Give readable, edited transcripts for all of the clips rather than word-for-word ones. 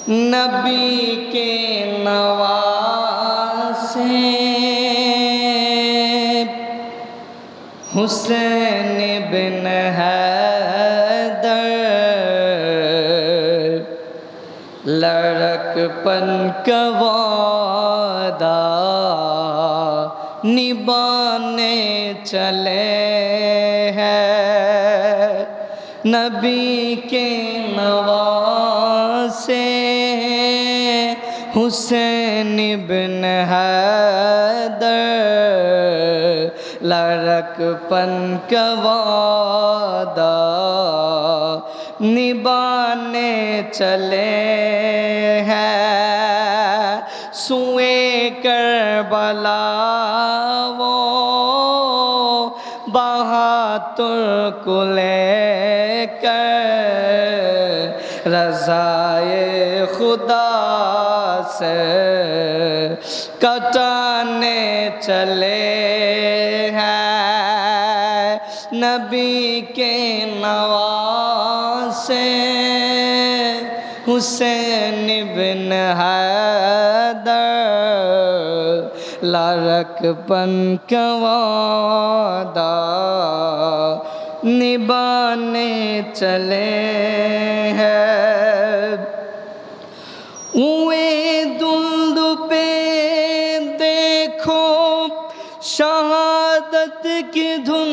नबी के नवासे हुसैन बिन हैदर लड़कपन का वादा निभाने चले हैं। नबी के नवासे हुसैन बिन हैदर लड़कपन का वादा निभाने चले हैं। सुए करबला वो बहादुर को लेकर रज़ाए खुदा से कटाने चले हैं। नबी के नवासे हुसैन बिन हैदर लड़कपन का वादा निभाने चले हैं। उए दुल्द पे देखो शहादत की धुन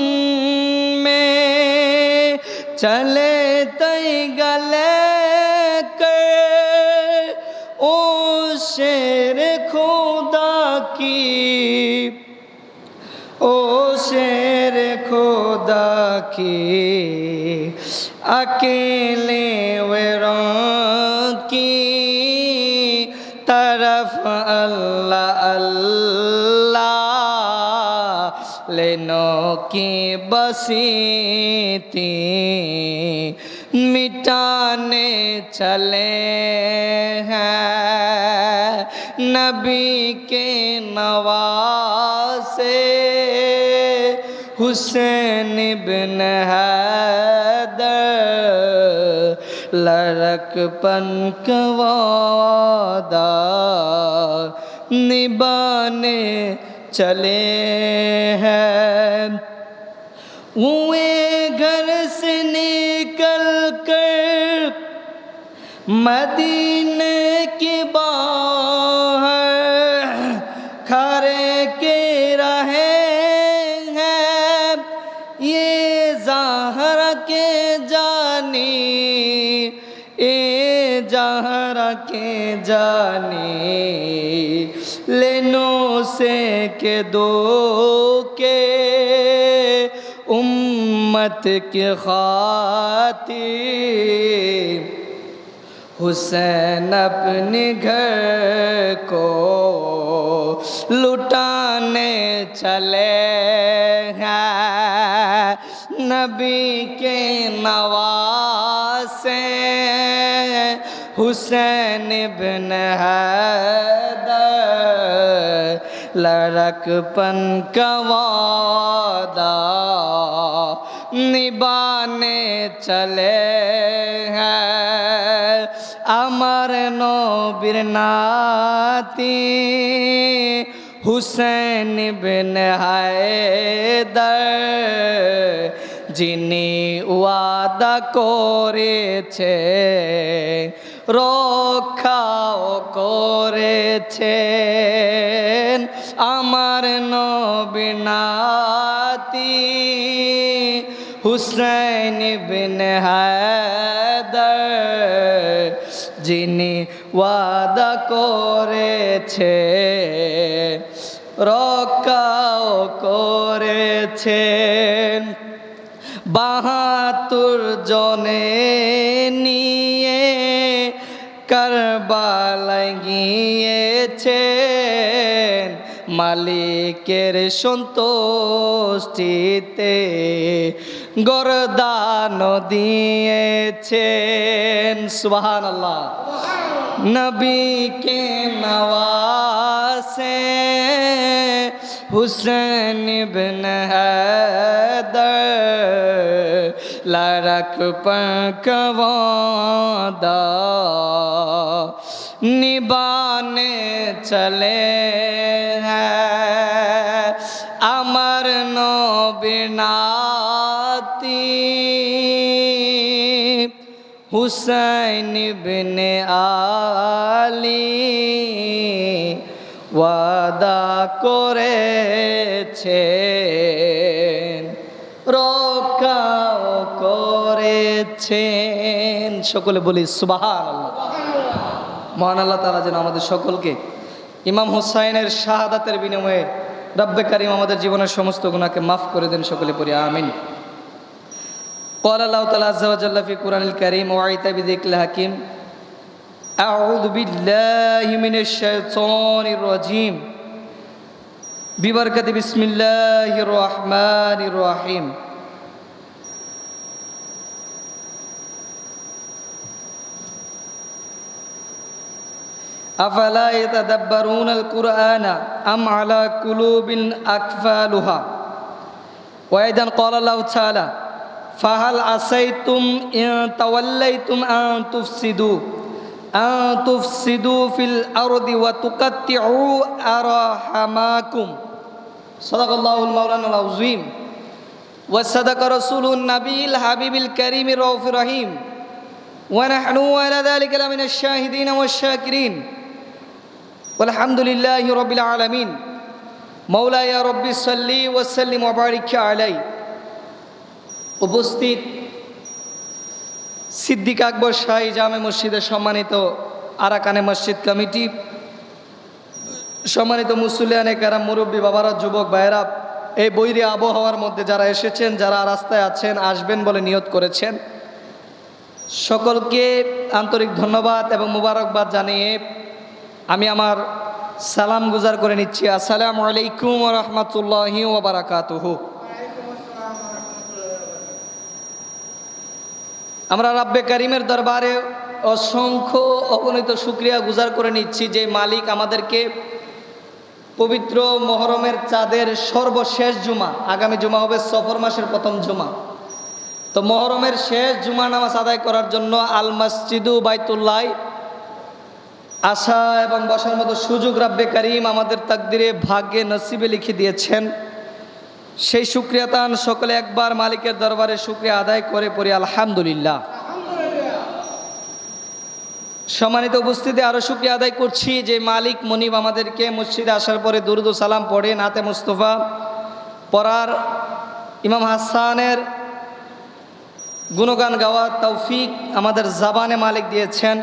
में चले तय गले कर ओ शेर खुदा की, ओ शेर खुदा की अकेले वेरों की तरफ अल्लाह अल्लाह लेनों की बसी थी मिटाने चले हैं। नबी के नवासे हुसैन बिन हैदर लड़कपन का वादा निभाने चले हैं। हुए घर से निकल कर मदीने के बाहर खरे के रहे हैं। ये ज़हरा के जानी, ये ज़हरा के जानी लेनों से के दो के उम्मत के खातिर हुसैन अपने घर को लुटाने चले हैं। नबी के नवासे हुसैन बिन हैदर लड़कपन का वादा निभाने चले हैं। अमर नबीर नाती हुसैन बिन हैदर যিনি ওয়াদা করেছে রক্ষাও করেছেন আমার নবী নাতি হুসাইন বিন হায়দার যিনি ওয়াদা করেছে রক্ষাও করেছেন ৭২ জনে নিয়ে কারবালায় গিয়েছেন মালিকের সন্তুষ্টিতে গরদান দিয়েছেন সুবহানাল্লাহ নবী কে নওয়াসে हुसैन बिन हैदर लड़कपन का वादा নিবানে চলে হ্যাঁ আমার নবীর নাতি হুসাইন ইবনে আলী ওয়াদা করেছেন রক্ষাও করেছেন। সকলে বলি সুবহানাল্লাহ। মহান আল্লাহ তাআলা যেন আমাদের সকলকে ইমাম হুসাইনের শাহাদাতের বিনিময়ে রব্বে কারীম আমাদের জীবনের সমস্ত গুনাহকে মাফ করে দেন। সকলে পড়ি আমিন। قال الله تعالى عز وجل في القرآن الكريم وعيت بذكر الحكيم أعوذ بالله من الشيطان الرجيم ببركة بسم الله الرحمن الرحيم أفلا يتدبرون القرآن أم على قلوب أقفالها وأيضا قال الله تعالى فهل عسيتم إن توليتم أن تفسدوا في الأرض وتقطعوا أرحامكم صدق الله المولانا العظيم وصدق رسول النبي الحبيب الكريم الرؤوف الرحيم ونحن على ذلك لمن الشاهدين والشاكرين والحمد لله رب العالمين مولاي ربي صل وسلم وبارك عليه। উপস্থিত সিদ্দিক আকবর শাহী জামে মসজিদের সম্মানিত আরাকানে মসজিদ কমিটি, সম্মানিত মুসল্লিয়ানে কারাম, মুরব্বী বাবারা, যুবক ভাইয়েরা, এই বৈরী আবহাওয়ার মধ্যে যারা এসেছেন, যারা রাস্তায় আছেন, আসবেন বলে নিয়ত করেছেন, সকলকে আন্তরিক ধন্যবাদ এবং মুবারকবাদ জানিয়ে আমি আমার সালাম গুজার করে নিচ্ছি। আসসালামু আলাইকুম ওয়া রাহমাতুল্লাহি ওয়া বারাকাতুহু। আমরা রব্বে কারীমের দরবারে অসংখ্য অগণিত শুকরিয়া গুজার করে নিচ্ছি যে মালিক আমাদেরকে পবিত্র মুহররমের চাঁদের সর্বশেষ জুমা, আগামী জুমা হবে সফর মাসের প্রথম জুমা, তো মুহররমের শেষ জুমা নামাজ আদায় করার জন্য আল মসজিদু বাইতুল্লাহ আসা এবং বসার মতো সুযোগ রব্বে কারীম আমাদের তাকদিরে ভাগ্যে নসিবে লিখে দিয়েছেন। সেই শুকরিয়া তান সকলে একবার মালিকের দরবারে শুকরিয়া আদায় করে পড়ি আলহামদুলিল্লাহ। সম্মানিত উপস্থিতি, আরও শুকরিয়া আদায় করছি যে মালিক মনিব আমাদেরকে মসজিদে আসার পরে দুরুদ ও সালাম পড়ে নাতে মুস্তফা পড়ার, ইমাম হাসানের গুণগান গাওয়ার তৌফিক আমাদের জাবানে মালিক দিয়েছেন।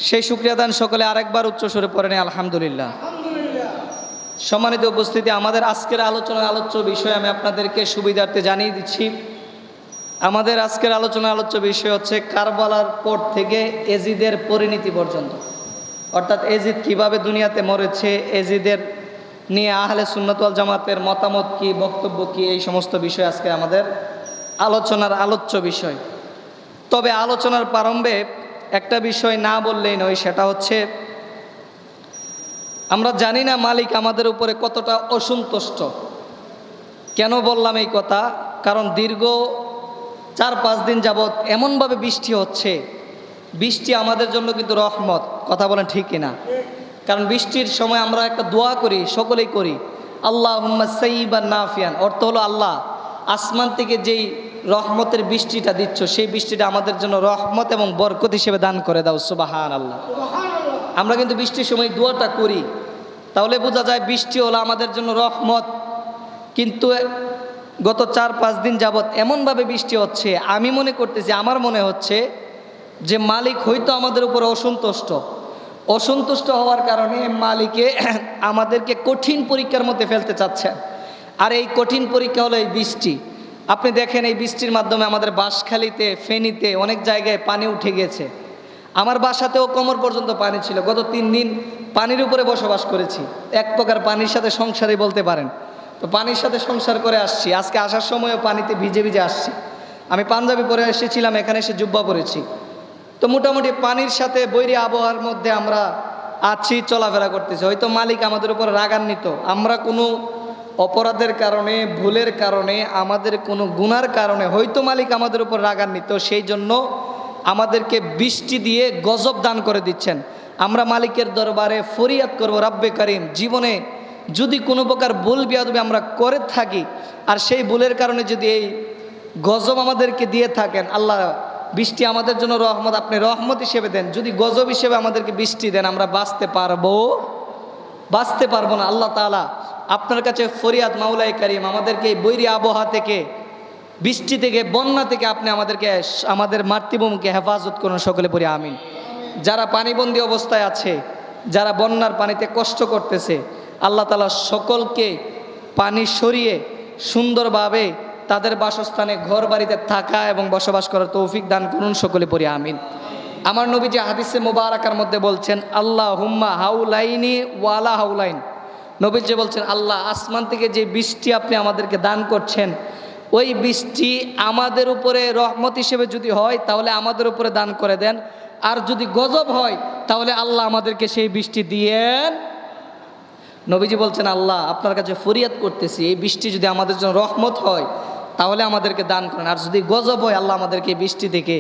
সেই শুকরিয়া দান সকলে আরেকবার উচ্চ সুরে পড়েন আলহামদুলিল্লাহ। সম্মানিত উপস্থিতি, আমাদের আজকের আলোচ্য বিষয় আমি আপনাদেরকে সুবিধার্থে জানিয়ে দিচ্ছি। আমাদের আজকের আলোচ্য বিষয় হচ্ছে কারবালার পর থেকে এজিদের পরিণতি পর্যন্ত, অর্থাৎ এজিদ কিভাবে দুনিয়াতে মরেছে, এজিদের নিয়ে আহলে সুন্নাত ওয়াল জামাতের মতামত কি, বক্তব্য কি, এই সমস্ত বিষয় আজকে আমাদের আলোচ্য বিষয়। তবে আলোচনার প্রারম্ভে একটা বিষয় না বললেই নয়, সেটা হচ্ছে আমরা জানি না মালিক আমাদের উপরে কতটা অসন্তুষ্ট। কেন বললাম এই কথা? কারণ দীর্ঘ 4-5 দিন যাবৎ এমনভাবে বৃষ্টি হচ্ছে, বৃষ্টি আমাদের জন্য কিন্তু রহমত। কথা বলেন ঠিক কিনা? কারণ বৃষ্টির সময় আমরা একটা দোয়া করি, সকলেই করি, আল্লাহুম্মা সাইয়্যিবান নাফিয়ান। অর্থ হলো, আল্লাহ আসমান থেকে যেই রহমতের বৃষ্টিটা দিচ্ছ, সেই বৃষ্টিটা আমাদের জন্য রহমত এবং বরকত হিসেবে দান করে দাও। সুবহানাল্লাহ। আমরা কিন্তু বৃষ্টির সময় দোয়াটা করি, তাহলে বোঝা যায় বৃষ্টি হলো আমাদের জন্য রহমত। কিন্তু গত 4-5 দিন যাবৎ এমনভাবে বৃষ্টি হচ্ছে, আমি মনে করতেছি, আমার মনে হচ্ছে যে মালিক হয়তো আমাদের উপরে অসন্তুষ্ট হওয়ার কারণে মালিকে আমাদেরকে কঠিন পরীক্ষার মধ্যে ফেলতে চাচ্ছেন। আর এই কঠিন পরীক্ষা হলো এই বৃষ্টি। আপনি দেখেন, এই বৃষ্টির মাধ্যমে আমাদের বাঁশখালীতে, ফেনীতে অনেক জায়গায় পানি উঠে গেছে। আমার বাসাতেও কোমর পর্যন্ত পানি ছিল। গত 3 দিন পানির উপরে বসবাস করেছি, এক প্রকার পানির সাথে সংসারই বলতে পারেন। তো পানির সাথে সংসার করে আসছি। আজকে আসার সময়ও পানিতে ভিজে ভিজে আসছি। আমি পাঞ্জাবি পরে এসেছিলাম, এখানে এসে জুব্বা পরেছি। তো মোটামুটি পানির সাথে বৈরী আবহাওয়ার মধ্যে আমরা আছি, চলাফেরা করতেছি। হয়তো মালিক আমাদের উপর রাগান্বিত, আমরা কোনো অপরাধের কারণে, ভুলের কারণে, আমাদের কোনো গুনার কারণে হয়তো মালিক আমাদের উপর রাগান্বিত। সেই জন্য আমাদেরকে বৃষ্টি দিয়ে গজব দান করে দিচ্ছেন। আমরা মালিকের দরবারে ফরিয়াদ করব, রাব্বে কারিম, জীবনে যদি কোনো প্রকার ভুল বিয়াদবি আমরা করে থাকি আর সেই ভুলের কারণে যদি এই গজব আমাদেরকে দিয়ে থাকেন, আল্লাহ বৃষ্টি আমাদের জন্য রহমত, আপনি রহমত হিসেবে দেন। যদি গজব হিসেবে আমাদেরকে বৃষ্টি দেন, আমরা বাঁচতে পারবো না। আল্লাহ তাআলা আপনার কাছে ফরিয়াদ, মাওলাই কারিম, আমাদেরকে এই বৈরী আবহাওয়া থেকে, বৃষ্টি থেকে, বন্যা থেকে আপনি আমাদের মাতৃভূমিকে হেফাজত করুন। সকলে পড়ি আমিন। যারা পানিবন্দী অবস্থায় আছে, যারা বন্যার পানিতে কষ্ট করতেছে, আল্লাহ তাআলা সকলকে পানি সরিয়ে সুন্দরভাবে তাদের বাসস্থানে, ঘর বাড়িতে থাকা এবং বসবাস করার তৌফিক দান করুন। সকলে পড়ি আমিন। আমার নবীজি হাদিসে মুবারাকার মধ্যে বলছেন, আল্লাহুম্মা হাউলাইনি ওয়ালা হাউলাইন। নবীজি বলছেন, আল্লাহ আসমান থেকে যে বৃষ্টি আপনি আমাদেরকে দান করছেন, ওই বৃষ্টি আমাদের উপরে রহমত হিসেবে যদি হয় তাহলে আমাদের উপরে দান করে দেন, আর যদি গজব হয় তাহলে আল্লাহ আমাদেরকে সেই বৃষ্টি দিয়েন। নবীজি বলছেন, আল্লাহ আপনার কাছে ফরিয়াদ করতেছি, এই বৃষ্টি যদি আমাদের জন্য রহমত হয় তাহলে আমাদেরকে দান করেন, আর যদি গজব হয় আল্লাহ আমাদেরকে এই বৃষ্টি থেকে,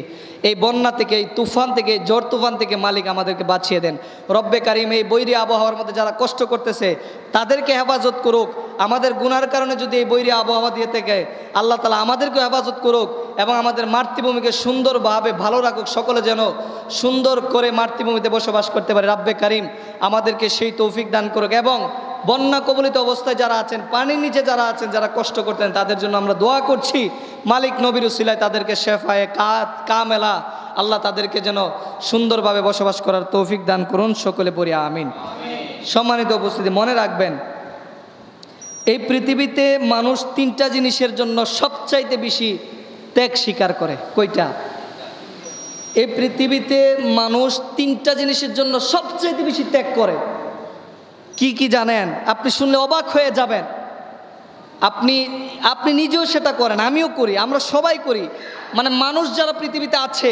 এই বন্যা থেকে, এই তুফান থেকে, ঝড় তুফান থেকে মালিক আমাদেরকে বাঁচিয়ে দেন। রব্বে কারিম, এই বৈরী আবহাওয়ার মধ্যে যারা কষ্ট করতেছে তাদেরকে হেফাজত করুক। আমাদের গুনার কারণে যদি এই বৈরী আবহাওয়া দিয়ে থেকে আল্লাহ তাআলা আমাদেরকে হেফাজত করুক এবং আমাদের মাতৃভূমিকে সুন্দরভাবে ভালো রাখুক। সকলে যেন সুন্দর করে মাতৃভূমিতে বসবাস করতে পারে। রব্বে কারিম আমাদেরকে সেই তৌফিক দান করুক। এবং বন্যা কবলিত অবস্থায় যারা আছেন, পানির নিচে যারা আছেন, যারা কষ্ট করতেন, তাদের জন্য আমরা দোয়া করছি, মালিক নবীর উসিলায় তাদেরকে শেফায়ে কামেলা, আল্লাহ তাদেরকে যেন সুন্দরভাবে বসবাস করার তৌফিক দান করুন। সকলে পড়ি আমিন। সম্মানিত উপস্থিতি, মনে রাখবেন, এই পৃথিবীতে মানুষ তিনটা জিনিসের জন্য সবচাইতে বেশি ত্যাগ স্বীকার করে। কয়টা? এই পৃথিবীতে মানুষ তিনটা জিনিসের জন্য সবচাইতে বেশি ত্যাগ করে। কি কি জানেন? আপনি শুনলে অবাক হয়ে যাবেন। আপনি নিজেও সেটা করেন, আমিও করি, আমরা সবাই করি। মানে মানুষ যারা পৃথিবীতে আছে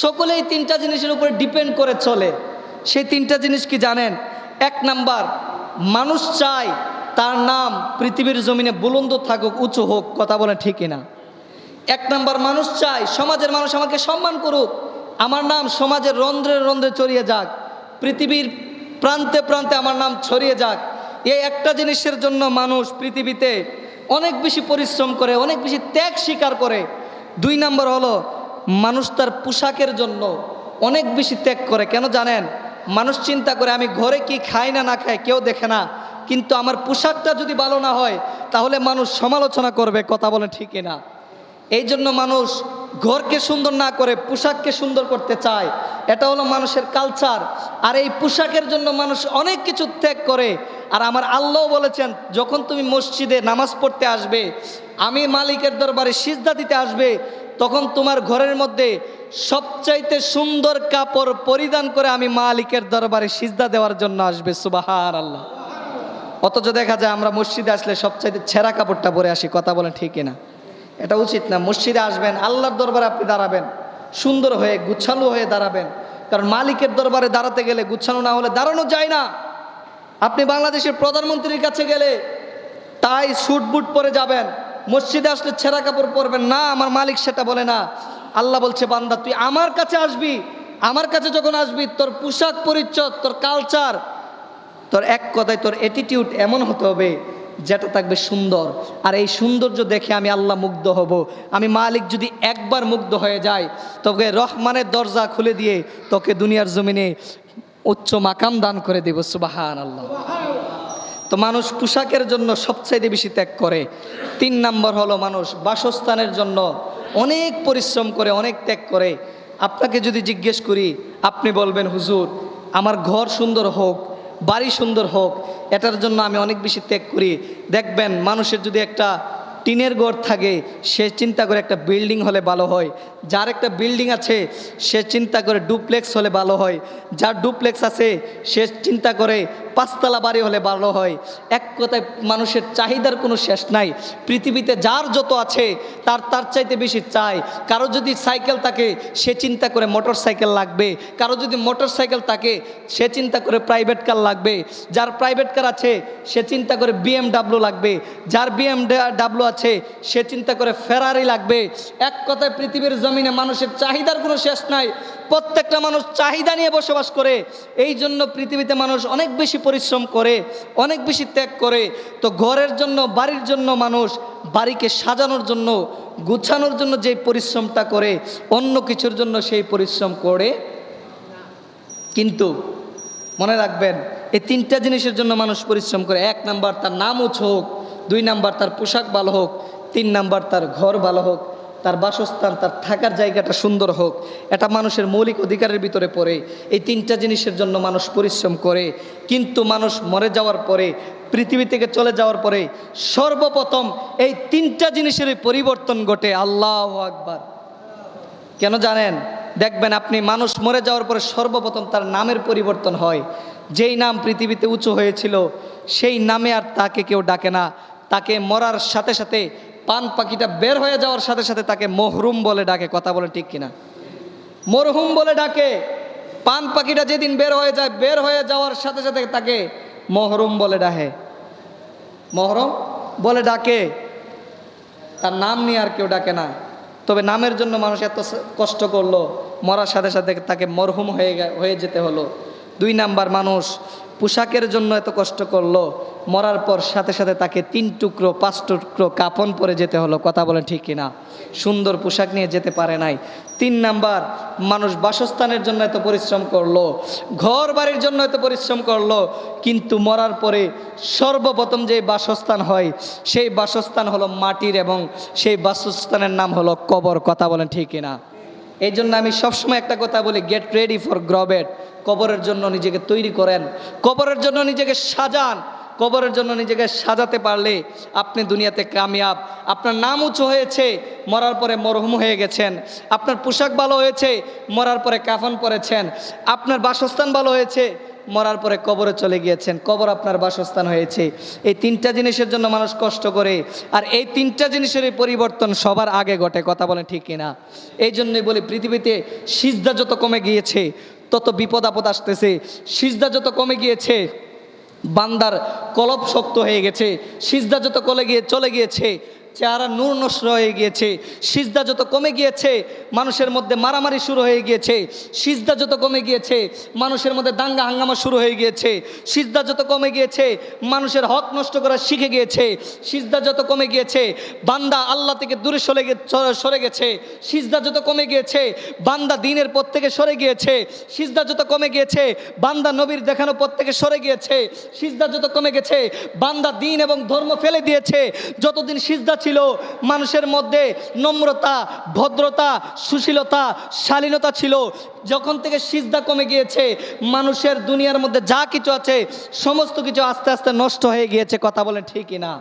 সকলেই তিনটা জিনিসের উপরে ডিপেন্ড করে চলে। সেই তিনটা জিনিস কি জানেন? এক নাম্বার, মানুষ চায় তার নাম পৃথিবীর জমিনে বুলন্দ থাকুক, উঁচু হোক। কথা বলেন ঠিক কিনা? এক নাম্বার, মানুষ চায় সমাজের মানুষ আমাকে সম্মান করুক, আমার নাম সমাজের রন্ধ্রে রন্ধ্রে ছড়িয়ে যাক, পৃথিবীর প্রান্তে প্রান্তে আমার নাম ছড়িয়ে যাক। এই একটা জিনিসের জন্য মানুষ পৃথিবীতে অনেক বেশি পরিশ্রম করে, অনেক বেশি ত্যাগ স্বীকার করে। দুই নাম্বার হলো, মানুষ তার পোশাকের জন্য অনেক বেশি ত্যাগ করে। কেন জানেন? মানুষ চিন্তা করে আমি ঘরে কি খাই না না খাই কেউ দেখে না, কিন্তু আমার পোশাকটা যদি ভালো না হয় তাহলে মানুষ সমালোচনা করবে। কথা বলেন ঠিক কিনা? এই জন্য মানুষ ঘরকে সুন্দর না করে পোশাককে সুন্দর করতে চায়। এটা হলো মানুষের কালচার। আর এই পোশাকের জন্য মানুষ অনেক কিছু ত্যাগ করে। আর আমার আল্লাহ বলেছেন, যখন তুমি মসজিদে নামাজ পড়তে আসবে, আমি মালিকের দরবারে সিজদা দিতে আসবে, তখন তোমার ঘরের মধ্যে সবচাইতে সুন্দর কাপড় পরিধান করে আমি মালিকের দরবারে সিজদা দেওয়ার জন্য আসবে। সুবহানাল্লাহ। অথচ দেখা যায় আমরা মসজিদে আসলে সবচাইতে ছেঁড়া কাপড়টা পরে আসি। কথা বলেন ঠিক কিনা? এটা উচিত না। মসজিদে আসবেন, আল্লাহর দরবারে আপনি দাঁড়াবেন, সুন্দর হয়ে গুছানো হয়ে দাঁড়াবেন। কারণ মালিকের দরবারে দাঁড়াতে গেলে গুছানো না হলে দাঁড়ানো যায় না। আপনি বাংলাদেশের প্রধানমন্ত্রীর কাছে গেলে তাই স্যুট বুট পরে যাবেন, মসজিদে আসলে ছেঁড়া কাপড় পরবেন না। আমার মালিক সেটা বলে না। আল্লাহ বলছে, বান্দা তুই আমার কাছে আসবি, আমার কাছে যখন আসবি তোর পোশাক পরিচ্ছদ, তোর কালচার, তোর এক কথায় তোর অ্যাটিটিউড এমন হতে হবে যেটা থাকবে সুন্দর। আর এই সৌন্দর্য দেখে আমি আল্লাহ মুগ্ধ হব। আমি মালিক যদি একবার মুগ্ধ হয়ে যায়, তোকে রহমানের দরজা খুলে দিয়ে তোকে দুনিয়ার জমিনে উচ্চ মাকাম দান করে দেব। সুবহানাল্লাহ। তো মানুষ পোশাকের জন্য সবচাইতে বেশি ত্যাগ করে। তিন নাম্বার হলো, মানুষ বাসস্থানের জন্য অনেক পরিশ্রম করে, অনেক ত্যাগ করে। আপনাকে যদি জিজ্ঞেস করি, আপনি বলবেন, হুজুর আমার ঘর সুন্দর হোক, বাড়ি সুন্দর হোক, এটার জন্য আমি অনেক বেশি ত্যাগ করি। দেখবেন মানুষের যদি একটা টিনের ঘর থাকে, সে চিন্তা করে একটা বিল্ডিং হলে ভালো হয়। যার একটা বিল্ডিং আছে সে চিন্তা করে ডুপ্লেক্স হলে ভালো হয়। যার ডুপ্লেক্স আছে সে চিন্তা করে পাঁচতলা বাড়ি হলে ভালো হয়। এক কথায় মানুষের চাহিদার কোনো শেষ নাই। পৃথিবীতে যার যত আছে তার চাইতে বেশি চায়। কারো যদি সাইকেল থাকে সে চিন্তা করে মোটর সাইকেল লাগবে, কারো যদি মোটর সাইকেল থাকে সে চিন্তা করে প্রাইভেট কার লাগবে, যার প্রাইভেট কার আছে সে চিন্তা করে BMW লাগবে, যার BMW আছে, সে চিন্তা করে ফেরারি লাগবে। এক কথায় পৃথিবীর জমিনে মানুষের চাহিদার কোনো শেষ নাই, প্রত্যেকটা মানুষ চাহিদা নিয়ে বসবাস করে। এই জন্য পৃথিবীতে মানুষ অনেক বেশি পরিশ্রম করে, অনেক বেশি ত্যাগ করে। তো ঘরের জন্য, বাড়ির জন্য মানুষ বাড়িকে সাজানোর জন্য, গুছানোর জন্য যে পরিশ্রমটা করে, অন্য কিছুর জন্য সেই পরিশ্রম করে। কিন্তু মনে রাখবেন, এই তিনটা জিনিসের জন্য মানুষ পরিশ্রম করে। 1 নাম্বার তার নাম উঁচু হোক, 2 নাম্বার তার পোশাক ভালো হোক, 3 নাম্বার তার ঘর ভালো হোক, তার বাসস্থান, তার থাকার জায়গাটা সুন্দর হোক। এটা মানুষের মৌলিক অধিকারের ভিতরে পড়ে। এই তিনটা জিনিসের জন্য মানুষ পরিশ্রম করে। কিন্তু মানুষ মরে যাওয়ার পরে, পৃথিবী থেকে চলে যাওয়ার পরে সর্বপ্রথম এই তিনটা জিনিসেরই পরিবর্তন ঘটে। আল্লাহু আকবার। কেন জানেন? দেখবেন আপনি, মানুষ মরে যাওয়ার পরে সর্বপ্রথম তার নামের পরিবর্তন হয়। যেই নাম পৃথিবীতে উঁচু হয়েছিল সেই নামে আর তাকে কেউ ডাকে না। তাকে মরার সাথে সাথে, পান পাখিটা বের হয়ে যাওয়ার সাথে সাথে তাকে মহরুম বলে ডাকে। কথা বলেন ঠিক কিনা? মরহুম বলে ডাকে। পান পাখিটা যেদিন বের হয়ে যায়, বের হয়ে যাওয়ার সাথে সাথে তাকে মহরুম বলে ডাকে, মহরম বলে ডাকে। তার নাম নিয়ে আর কেউ ডাকে না। তবে নামের জন্য মানুষ এত কষ্ট করলো, মরার সাথে সাথে তাকে মরহুম হয়ে যেতে হলো। 2 নাম্বার, মানুষ পোশাকের জন্য এত কষ্ট করলো, মরার পর সাথে সাথে তাকে 3 টুকরো 5 টুকরো কাফন পরে যেতে হলো। কথা বলেন ঠিক কিনা? সুন্দর পোশাক নিয়ে যেতে পারে নাই। 3 নাম্বার, মানুষ বাসস্থানের জন্য এত পরিশ্রম করলো, ঘর বাড়ির জন্য এত পরিশ্রম করলো, কিন্তু মরার পরে সর্বপ্রথম যে বাসস্থান হয় সেই বাসস্থান হলো মাটির, এবং সেই বাসস্থানের নাম হলো কবর। কথা বলেন ঠিক কিনা? এই জন্য আমি সবসময় একটা কথা বলি, গেট রেডি ফর গ্রবেট। কবরের জন্য নিজেকে তৈরি করেন, কবরের জন্য নিজেকে সাজান। কবরের জন্য নিজেকে সাজাতে পারলে আপনি দুনিয়াতে কামিয়াব। আপনার নাম উঁচু হয়েছে, মরার পরে মরহুম হয়ে গেছেন। আপনার পোশাক ভালো হয়েছে, মরার পরে কাফন পরেছেন। আপনার বাসস্থান ভালো হয়েছে, মরার পরে কবরে চলে গিয়েছেন, কবর আপনার বাসস্থান হয়েছে। এই 3টা জিনিসের জন্য মানুষ কষ্ট করে, আর এই 3টা জিনিসের পরিবর্তন সবার আগে ঘটে। কথা বলেন ঠিক কিনা? এই জন্যই বলি, পৃথিবীতে সিজদা যত কমে গিয়েছে তত বিপদ আপদ আসতেছে। সিজদা যত কমে গিয়েছে বান্দার কলব শক্ত হয়ে গেছে। সিজদা যত চলে গিয়েছে চেহারা নূর নষ্ট হয়ে গিয়েছে। সিজদা যত কমে গিয়েছে মানুষের মধ্যে মারামারি শুরু হয়ে গিয়েছে। সিজদা যত কমে গিয়েছে মানুষের মধ্যে দাঙ্গা হাঙ্গামা শুরু হয়ে গিয়েছে। সিজদা যত কমে গিয়েছে মানুষের হক নষ্ট করা শিখে গিয়েছে। সিজদা যত কমে গিয়েছে বান্দা আল্লাহ থেকে দূরে সরে গেছে। সিজদা যত কমে গিয়েছে বান্দা দ্বীনের পথ থেকে সরে গিয়েছে। সিজদা যত কমে গিয়েছে বান্দা নবীর দেখানো পথ থেকে সরে গিয়েছে। সিজদা যত কমে গেছে বান্দা দ্বীন এবং ধর্ম ফেলে দিয়েছে। যতদিন সিজদা ছিল মানুষের মধ্যে নম্রতা, ভদ্রতা, সুশীলতা, শালীনতা ছিল। যখন থেকে সিজদা কমে গিয়েছে মানুষের দুনিয়ার মধ্যে যা কিছু আছে সমস্ত কিছু আস্তে আস্তে নষ্ট হয়ে গিয়েছে। কথা বলেন ঠিকই না?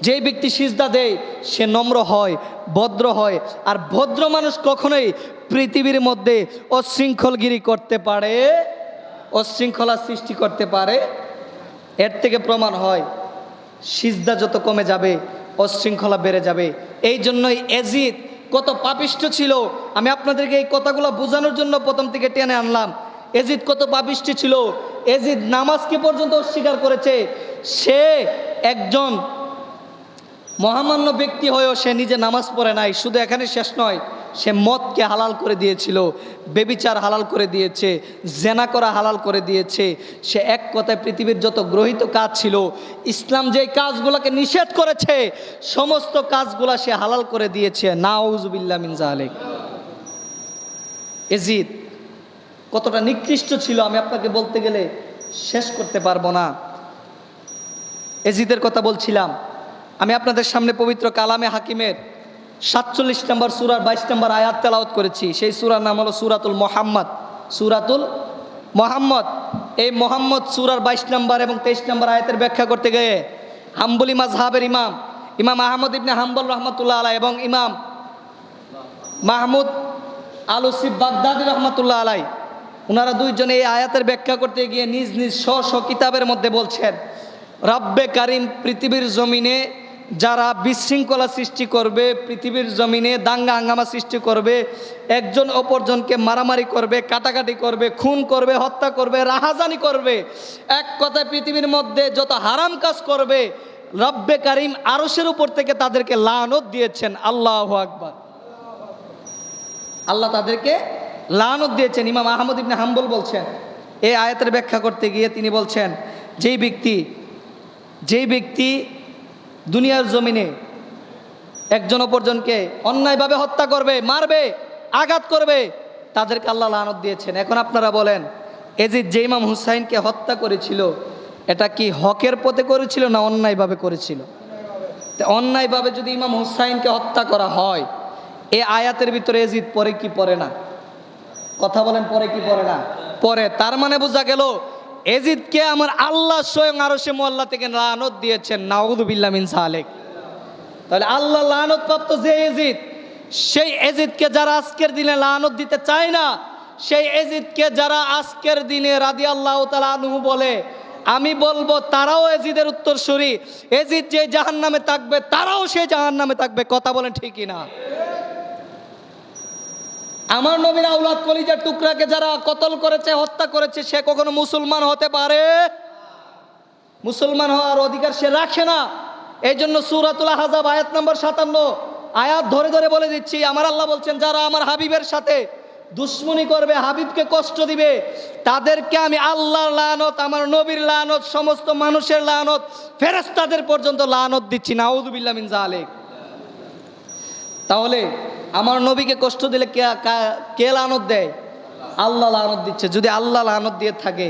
যেই ব্যক্তি সিজদা দেয় সে নম্র হয়, ভদ্র হয়। আর ভদ্র মানুষ কখনোই পৃথিবীর মধ্যে অশৃঙ্খলগিরি করতে পারে, অশৃঙ্খলা সৃষ্টি করতে পারে। এর থেকে প্রমাণ হয় সিজদা যত কমে যাবে অশৃঙ্খলা বেড়ে যাবে। এই জন্যই এজিদ কত পাপিষ্ঠ ছিল। আমি আপনাদেরকে এই কথাগুলো বোঝানোর জন্য প্রথম থেকে টেনে আনলাম। এজিদ কত পাপিষ্ঠ ছিল। এজিদ নামাজকে পর্যন্ত অস্বীকার করেছে। সে একজন মহামান্য ব্যক্তি হয়েও সে নিজে নামাজ পড়ে নাই। শুধু এখানে শেষ নয়, সে মদকে হালাল করে দিয়েছিল, বেবিচার হালাল করে দিয়েছে, জেনা করা হালাল করে দিয়েছে। সে এক কথায় পৃথিবীর যত গ্রহীত কাজ ছিল, ইসলাম যে কাজগুলোকে নিষেধ করেছে সমস্ত কাজগুলা সে হালাল করে দিয়েছে। নাউজুবিল্লাহ মিন যালিক। এজিদ কতটা নিকৃষ্ট ছিল আমি আপনাকে বলতে গেলে শেষ করতে পারবো না। এজিদের কথা বলছিলাম। আমি আপনাদের সামনে পবিত্র কালামে হাকিমের 47 নম্বর সূরার 22 নম্বর আয়াত তেলাওয়াত করেছি। সেই সূরার নাম হলো সূরাতুল মুহাম্মদ। সূরাতুল মুহাম্মদ। এই মুহাম্মদ সূরার 22 নম্বর এবং 23 নম্বর আয়াতের ব্যাখ্যা করতে গিয়ে হাম্বলি মাযহাবের ইমাম আহমদ ইবনে হাম্বল রহমাতুল্লাহ আলাইহি এবং ইমাম মাহমুদ আলুসি বাগদাদি রহমাতুল্লাহ আলাইহি, ওনারা দুইজনে এই আয়াতের ব্যাখ্যা করতে গিয়ে নিজ নিজ স্ব কিতাবের মধ্যে বলছেন, রব্বে কারিম পৃথিবীর জমিনে যারা বিশৃঙ্খলা সৃষ্টি করবে, পৃথিবীর জমিনে দাঙ্গা হাঙ্গামা সৃষ্টি করবে, একজন অপরজনকে মারামারি করবে, কাটাকাটি করবে, খুন করবে, হত্যা করবে, রাহাজানি করবে, এক কথায় পৃথিবীর মধ্যে যত হারাম কাজ করবে, রব্বে কারিম আরশের উপর থেকে তাদেরকে লানত দিয়েছেন। আল্লাহু আকবার। আল্লাহ তাদেরকে লানত দিয়েছেন। ইমাম আহমদ ইবনে হাম্বল বলছেন, এই আয়াতের ব্যাখ্যা করতে গিয়ে তিনি বলছেন, যেই ব্যক্তি দুনিয়ার জমিনে একজন অপরজনকে অন্যায়ভাবে হত্যা করবে, মারবে, আঘাত করবে, তাদেরকে আল্লাহ লানত দিয়েছেন। এখন আপনারা বলেন, এজিদ যে ইমাম হুসাইনকে হত্যা করেছিল, এটা কি হকের পথে করেছিল না অন্যায়ভাবে করেছিল? অন্যায়ভাবে যদি ইমাম হুসাইনকে হত্যা করা হয়, এই আয়াতের ভিতরে এজিদ পরে কি পড়ে না? কথা বলেন, পরে কি পড়ে না? পরে। তার মানে বোঝা গেল এজিদকে আমার আল্লাহ স্বয়ং আরশে মুআল্লা থেকে লানত দিয়েছেন। নাউযুবিল্লাহ মিন যালিক। তাহলে আল্লাহ লানত প্রাপ্ত যে এজিদ, সেই এজিদকে যারা আজকের দিনে লানত দিতে চায় না, সেই এজিদকে যারা আজকের দিনে রাদিয়াল্লাহু তাআলা আনহু বলে, আমি বলবো তারাও এজিদের উত্তরসূরি। এজিদ যে জাহান্নামে থাকবে, তারাও সেই জাহান্নামে থাকবে। কথা বলেন ঠিক কি না? আমার নবীর আওলাদ কলিজার টুকরাকে যারা কতল করেছে, হত্যা করেছে, সে কখনো মুসলমান হতে পারে? মুসলমান হওয়ার অধিকার সে রাখে না। এই জন্য সূরাতুল আহজাব আয়াত নম্বর 57 আয়াত ধরে ধরে বলে দিচ্ছি, আমার আল্লাহ বলছেন, যারা আমার হাবিবের সাথে দুশ্মনী করবে, হাবিবকে কষ্ট দিবে, তাদেরকে আমি আল্লাহর লানত, আমার নবীর লানত, সমস্ত মানুষের লানত, ফেরেশতাদের পর্যন্ত লানত দিচ্ছি। নাউযুবিল্লাহ মিন যালিক। তাহলে আমার নবীকে কষ্ট দিলে কে লানত দেয়? আল্লাহ লানত দিচ্ছে। যদি আল্লাহ লানত দিয়ে থাকে,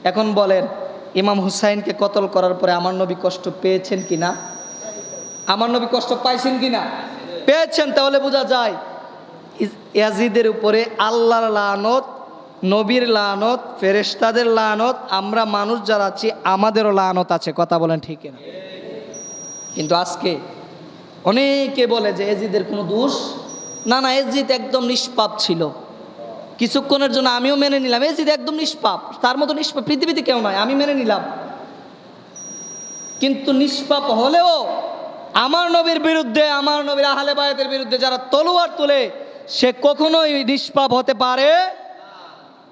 এখন বলেন, ইমাম হুসাইনকে কতল করার পরে আমার নবী কষ্ট পেয়েছেন কিনা? আমার নবী কষ্ট পাইছেন কিনা? পেয়েছেন। তাহলে বোঝা যায় ইয়াজিদের উপরে আল্লাহর লানত, নবীর লানত, ফেরেশতাদের লানত, আমরা মানুষ যারা আছি আমাদেরও লানত আছে। কথা বলেন ঠিক কিনা? কিন্তু আজকে অনেকে বলে যে এজিদের কোনো দোষ না, না, এজিদ একদম নিষ্পাপ ছিল। কিছুক্ষণের জন্য আমিও মেনে নিলাম এজিদ একদম নিষ্পাপ, তার মতো নিষ্পাপ পৃথিবীতে কেউ নয়, আমি মেনে নিলাম। কিন্তু নিষ্পাপ হলেও আমার নবীর বিরুদ্ধে, আমার নবীর আহলে বায়াতের বিরুদ্ধে যারা তলোয়ার তোলে, সে কখনোই নিষ্পাপ হতে পারে?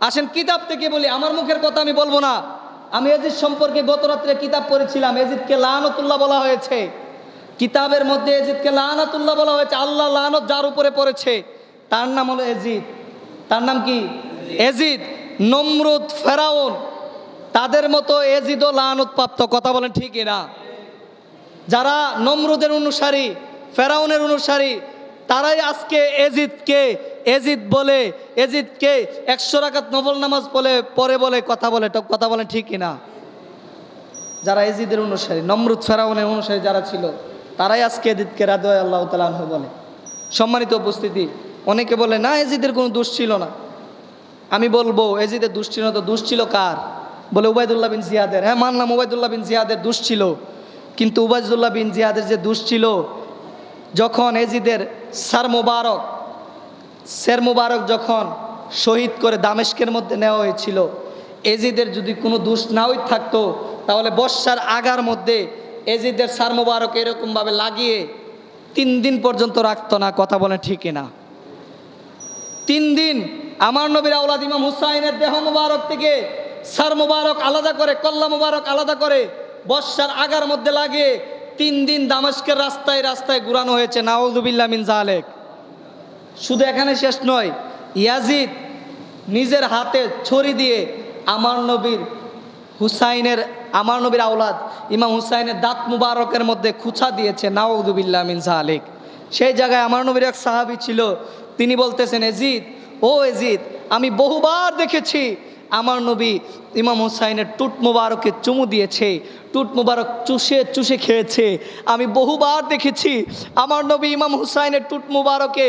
আসেন কিতাব থেকে বলি, আমার মুখের কথা আমি বলবো না। আমি এজিদ সম্পর্কে গত রাত্রে কিতাব পড়েছিলাম। এজিদকে লানতুল্লাহ বলা হয়েছে। কিতাবের মধ্যে এজিদকে লানাতুল্লাহ বলা হয়েছে। আল্লাহ লানত যার উপরে পড়েছে তার নাম হলো এজিদ। তার নাম কি? এজিদ। নমরুদ, ফেরাউন, তাদের মতো এজিদও লানত প্রাপ্ত। কথা বলেন ঠিক না? যারা নমরুদের অনুসারী, ফেরাউনের অনুসারী, তারাই আজকে এজিদ বলে, এজিদকে 100 রাকাত নফল নামাজ পড়ে বলে কথা বলে ঠিক না? যারা এজিদের অনুসারী, নমরুদ ফেরাউনের অনুসারী যারা ছিল, তারাই আজকে এজিদকে রাদিয়াল্লাহু তাআলা আনহু বলে। সম্মানিত উপস্থিতি, অনেকে বলে না এজিদের কোনো দোষ ছিল না। আমি বলবো এজিদের দোষ ছিল না তো দোষ ছিল কার? বলে উবাইদুল্লাহ বিন জিয়াদের। হ্যাঁ, মানলাম উবাইদুল্লাহ বিন জিয়াদের দোষ ছিল, কিন্তু উবাইদুল্লাহ বিন জিয়াদের যে দোষ ছিল, যখন এজিদের শের মুবারক যখন শহীদ করে দামেস্কের মধ্যে নেওয়া হয়েছিল, এজিদের যদি কোনো দোষ নাও থাকতো, তাহলে বর্ষার আগার মধ্যে এজিদের শের মুবারক এরকমভাবে লাগিয়ে 3 দিন পর্যন্ত রাখতো না। কথা বলেন ঠিক না? 3 দিন আমার নবীর আওলাদ ইমাম হুসাইনের দেহ মুবারক থেকে শের মুবারক আলাদা করে, কল্লা মুবারক আলাদা করে বর্ষার আগার মধ্যে লাগিয়ে 3 দিন দামেস্কের রাস্তায় রাস্তায় ঘুরানো হয়েছে। নাউযুবিল্লাহ মিন যালিক। শুধু এখানে শেষ নয়, ইয়াজিদ নিজের হাতে ছুরি দিয়ে আমার নবীর আওলাদ ইমাম হুসাইনের দাঁত মুবারকের মধ্যে খুঁচা দিয়েছে। নাউযুবিল্লাহ মিন যালিক। সেই জায়গায় আমার নবীর এক সাহাবী ছিল, তিনি বলতেছেন, এজিদ, ও এজিদ, আমি বহুবার দেখেছি আমার নবী ইমাম হুসাইনের টুট মুবারকে চুমু দিয়েছে, টুট মুবারক চুষে চুষে খেয়েছে। আমি বহুবার দেখেছি আমার নবী ইমাম হুসাইনের টুট মুবারকে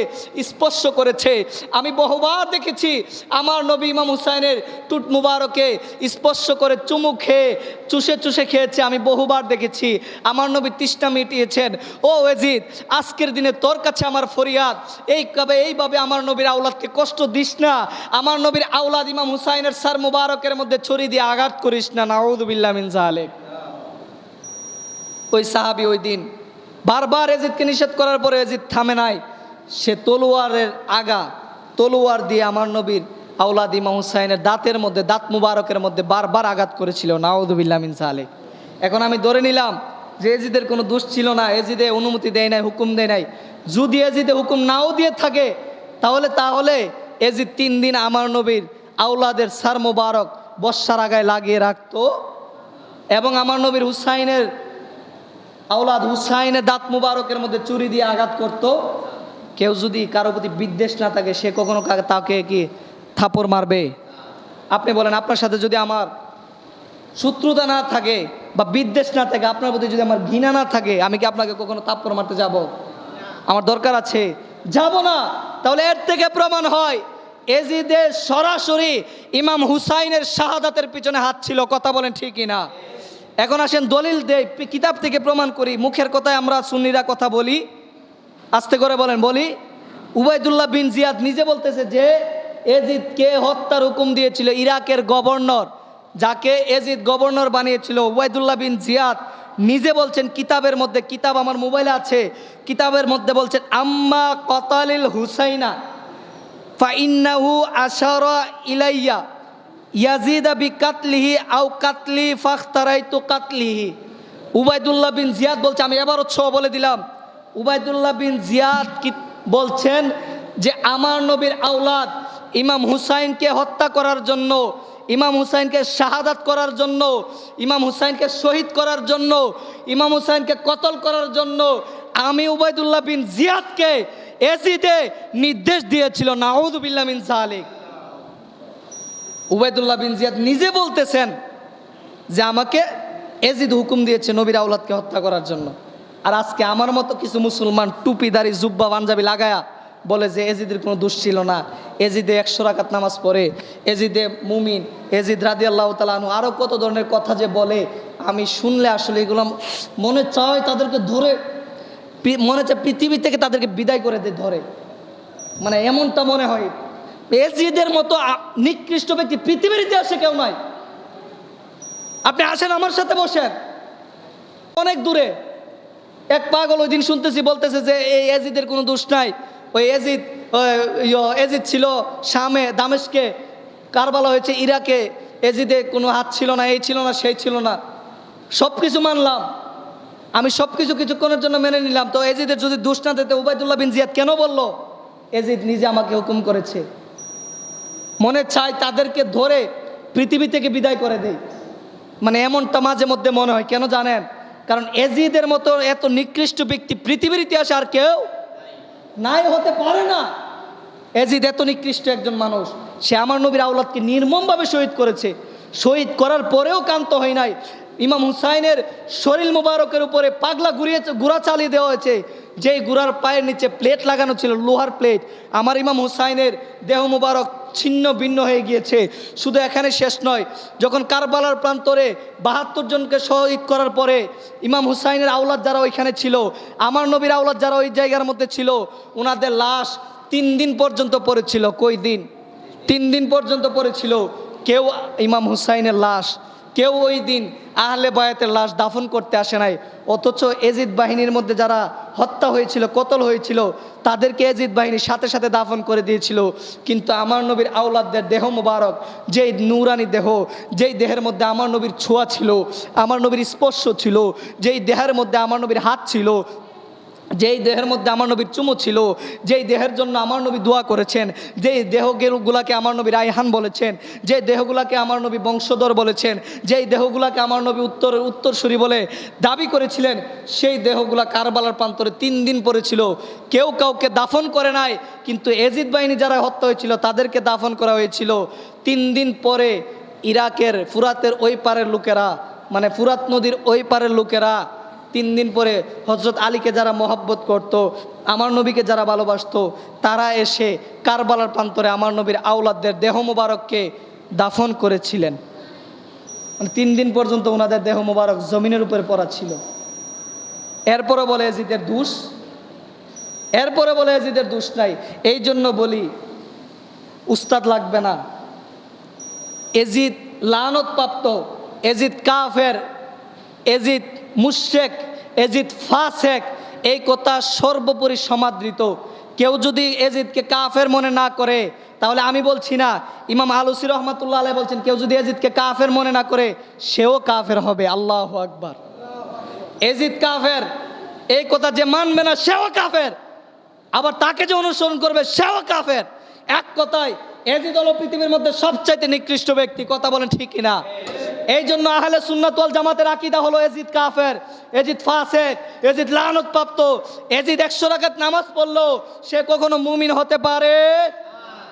স্পর্শ করেছে। আমি বহুবার দেখেছি আমার নবী ইমাম হুসাইনের টুট মুবারকে স্পর্শ করে চুমু খেয়ে চুষে চুষে খেয়েছে। আমি বহুবার দেখেছি। আমার নবী তৃষ্ণা মিটিয়েছেন। ও এজিদ, আজকের দিনে তোর কাছে আমার ফরিয়াদ, এইভাবে আমার নবীর আওলাদকে কষ্ট দিস না। আমার নবীর আওলাদ ইমাম হুসাইনের শের মুবারকের মধ্যে ছুরি দিয়ে আঘাত করিস না। নাউযুবিল্লাহ মিন যালিক। ওই সাহাবী ওই দিন বারবার এজিদকে নিষেধ করার পরে এজিদ থামে নাই। সে তলোয়ার দিয়ে আমার নবীর আওলাদ ইমাম হুসাইনের দাঁত মুবারকের মধ্যে বারবার আঘাত করেছিল। নাউযুবিল্লাহ মিন যালিক। এখন আমি ধরে নিলাম যে এজিদের কোনো দোষ ছিল না, এজিদে অনুমতি দেয় নাই, হুকুম দেয় নাই। যদি এজিদে হুকুম নাও দিয়ে থাকে তাহলে এজিদ 3 দিন আমার নবীর আওলাদের সার মোবারক বর্ষার আগায় লাগিয়ে রাখতো এবং আমার নবীর হুসাইনের আওলাদ হুসাইনের দাঁত মুবারকের মধ্যে চুরি দিয়ে আঘাত করত। কেউ যদি কারো প্রতি বিদ্বেষ না থাকে সে কখনো তাকে কি থাপড় মারবে? আপনি বলেন, আপনার সাথে যদি আমার শত্রুতা না থাকে বা বিদ্বেষ না থাকে, আপনার প্রতি যদি আমার ঘৃণা না থাকে, আমি কি আপনাকে কখনো থাপ্পড় মারতে যাব? আমার দরকার আছে? যাব না। তাহলে এর থেকে প্রমাণ হয় এজিদের সরাসরি ইমাম হুসাইনের শাহাদাতের পিছনে হাত ছিল। কথা বলেন ঠিক কিনা? এখন আসেন দলিল দেই, কিতাব থেকে প্রমাণ করি। মুখের কথায় আমরা সুন্নিরা কথা বলি, আস্তে করে বলেন বলি। উবাইদুল্লাহ বিন জিয়াদ নিজে বলতেছে যে এজিদকে হত্যার হুকুম দিয়েছিল ইরাকের গভর্নর, যাকে এজিদ গভর্নর বানিয়েছিল। উবাইদুল্লাহ বিন জিয়াদ নিজে বলছেন কিতাবের মধ্যে, কিতাব আমার মোবাইলে আছে, কিতাবের মধ্যে বলছেন আম্মা কতালিল হুসাইনা ফাইন্নাহু আশারা ইলাইয়া ইয়াজিদা বিকাতলিহি আও কাতলি ফাখতারাইতু কাতলিহি। উবাইদুল্লাহ বিন জিয়াদ বলছে, আমি এবারও বলে দিলাম, উবাইদুল্লাহ বিন জিয়াদ কি বলছেন যে আমার নবীর আওলাদ ইমাম হুসাইনকে হত্যা করার জন্য, ইমাম হুসাইনকে শাহাদাত করার জন্য, ইমাম হুসাইনকে শহীদ করার জন্য, ইমাম হুসাইনকে কতল করার জন্য আমি উবাইদুল্লাহ বিন জিয়াদকে এজিদে নির্দেশ দিয়েছিল। নাউযুবিল্লাহ মিন যালিক। উবাইদুল্লাহ বিন জিয়াদ নিজে বলতেছেন যে আমাকে এজিদ হুকুম দিয়েছে নবীর আওলাদকে হত্যা করার জন্য। আর আজকে আমার মতো কিছু মুসলমান টুপিদারি জুব্বা পাঞ্জাবি লাগায়া বলে যে এজিদের কোনো দোষ ছিল না, এজিদে 100 রাকাত নামাজ পড়ে, এজিদে মুমিন, এজিদ রাদিয়াল্লাহু তাআলা আনহু, আরও কত ধরনের কথা যে বলে। আমি শুনলে আসলে এগুলো মনে চায় তাদেরকে ধরে, মনে চায় পৃথিবী থেকে তাদেরকে বিদায় করে দিয়ে ধরে, মানে এমনটা মনে হয়। এজিদের মতো নিকৃষ্ট ব্যক্তি পৃথিবীর ইতিহাসে কেউ নয়। আপনি আসেন আমার সাথে বসেন, অনেক দূরে এক পাগল ওই দিন শুনতেছি বলতেছে যে এই এজিদের কোনো দোষ নাই, ওই এজিদ ছিল শামে, দামেস্কে, কারবালা হয়েছে ইরাকে, এজিদে কোনো হাত ছিল না, এই ছিল না, সেই ছিল না। সব কিছু মানলাম আমি, সব কিছু কিছুক্ষণের জন্য মেনে নিলাম। তো এজিদের যদি দোষ না দিতে উবাইদুল্লাহ বিন জিয়াদ কেন বলল এজিদ নিজে আমাকে হুকুম করেছে? মনে চায় তাদেরকে ধরে পৃথিবী থেকে বিদায় করে দেয়, মানে এমনটা মাঝে মধ্যে মনে হয়। কেন জানেন? কারণ এজিদের মতো এত নিকৃষ্ট ব্যক্তি পৃথিবীর ইতিহাসে আর কেউ নাই, হতে পারে না। এজিদ এত নিকৃষ্ট একজন মানুষ, সে আমার নবীর আওলাদকে নির্মমভাবে শহীদ করেছে। শহীদ করার পরেও ক্ষান্ত হয় নাই। ইমাম হুসাইনের শরীর মুবারকের উপরে পাগলা গুড়া চালিয়ে দেওয়া হয়েছে, যেই গুড়ার পায়ের নিচে প্লেট লাগানো ছিল, লোহার প্লেট। আমার ইমাম হুসাইনের দেহ মুবারক ছিন্ন ভিন্ন হয়ে গিয়েছে। শুধু এখানে শেষ নয়, যখন কারবালার প্রান্তরে 72 জনকে শহীদ করার পরে ইমাম হুসাইনের আওলাদ যারা ওইখানে ছিল, আমার নবীর আওলাদ যারা ওই জায়গার মধ্যে ছিল, ওনাদের লাশ 3 দিন পর্যন্ত পড়েছিল। কই দিন? 3 দিন পর্যন্ত পড়েছিল। কেউ ইমাম হুসাইনের লাশ, কেউ ওই দিন আহলে বায়াতের লাশ দাফন করতে আসে নাই। অথচ এজিদ বাহিনীর মধ্যে যারা হত্যা হয়েছিল, কতল হয়েছিল, তাদেরকে এজিদ বাহিনীর সাথে সাথে দাফন করে দিয়েছিল। কিন্তু আমার নবীর আওলাদদের দেহ মুবারক, যেই নূরানি দেহ, যেই দেহের মধ্যে আমার নবীর ছোঁয়া ছিল, আমার নবীর স্পর্শ ছিল, যেই দেহের মধ্যে আমার নবীর হাত ছিল, যেই দেহের মধ্যে আমার নবীর চুমু ছিল, যেই দেহের জন্য আমার নবী দোয়া করেছেন, যেই দেহগুলাকে আমার নবী রায়হান বলেছেন, যে দেহগুলাকে আমার নবী বংশধর বলেছেন, যেই দেহগুলাকে আমার নবী উত্তরসূরি বলে দাবি করেছিলেন, সেই দেহগুলা কারবালার প্রান্তরে 3 দিন পড়েছিল। কেউ কাউকে দাফন করে নাই, কিন্তু এজিদ বাহিনী যারা হত্যা হয়েছিল তাদেরকে দাফন করা হয়েছিল। 3 দিন পরে ইরাকের ফুরাতের ওই পারের লোকেরা, মানে ফুরাত নদীর ওই পারের লোকেরা 3 দিন পরে হজরত আলীকে যারা মহব্বত করত, আমার নবীকে যারা ভালোবাসতো, তারা এসে কারবালার প্রান্তরে আমার নবীর আওলাদদের দেহ মোবারককে দাফন করেছিলেন। মানে 3 দিন পর্যন্ত ওনাদের দেহ মোবারক জমিনের উপরে পড়া ছিল। এরপরে বলে এজিদের দোষ, এরপরে বলে এজিদের দোষ নাই। এই জন্য বলি উস্তাদ লাগবে না। এজিদ লানত প্রাপ্ত, এজিদ কাফের, এজিদ মুশরিক, এজিদ ফাসেক, এই কথা সর্বোপরি সমাদৃত। কেউ যদি এজিদকে কাফের মনে না করে, তাহলে আমি বলছি না, ইমাম আলুসি রহমাতুল্লাহ আলাইহি বলছেন কেউ যদি এজিদকে কাফের মনে না করে সেও কাফের হবে। আল্লাহু আকবার। এজিদ কাফের, এই কথা যে মানবে না সেও কাফের, আবার তাকে যে অনুসরণ করবে সেও কাফের। এক কথায় এজিদ হলো পৃথিবীর মধ্যে সবচাইতে নিকৃষ্ট ব্যক্তি। কথা বলেন ঠিক কিনা? এই জন্য আহলে সুন্নাত ওয়াল জামাতের আকীদা হলো এজিদ কাফের, এজিদ ফাসিক, এজিদ লানত প্রাপ্ত। এজিদ 100 রাকাত নামাজ পড়লো সে কখনো মুমিন হতে পারে?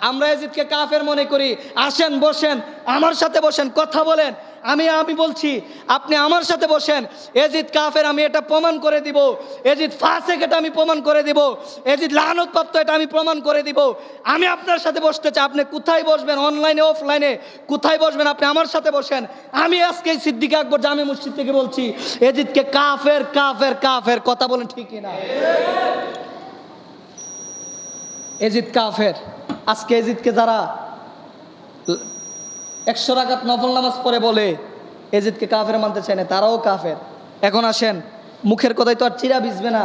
আমরা এজিদকে কাফের মনে করি। আসেন বসেন, আমার সাথে বসেন, কথা বলেন। আমি বলছি, আপনি আমার সাথে বসেন। এজিদ কাফের আমি এটা প্রমাণ করে দিব, এজিদ ফাসিক এটা আমি প্রমাণ করে দিব, এজিদ লানত প্রাপ্ত এটা আমি প্রমাণ করে দিব। আমি আপনার সাথে বসতে চাই। আপনি কোথায় বসবেন, অনলাইনে অফলাইনে কোথায় বসবেন, আপনি আমার সাথে বসেন। আমি আজকে সিদ্দিক আকবর জামে মসজিদ থেকে বলছি এজিদকে কাফের কাফের কাফের। কথা বলেন ঠিক কিনা? এজিদ কাফের। আজকে এজিদকে যারা 100 রাকাত নফল নামাজ পড়ে বলে এজিদকে কাফের মানতে চায় না, তারাও কাফের। এখন আসেন, মুখের কথায় তো আর চিরা ভিজবে না,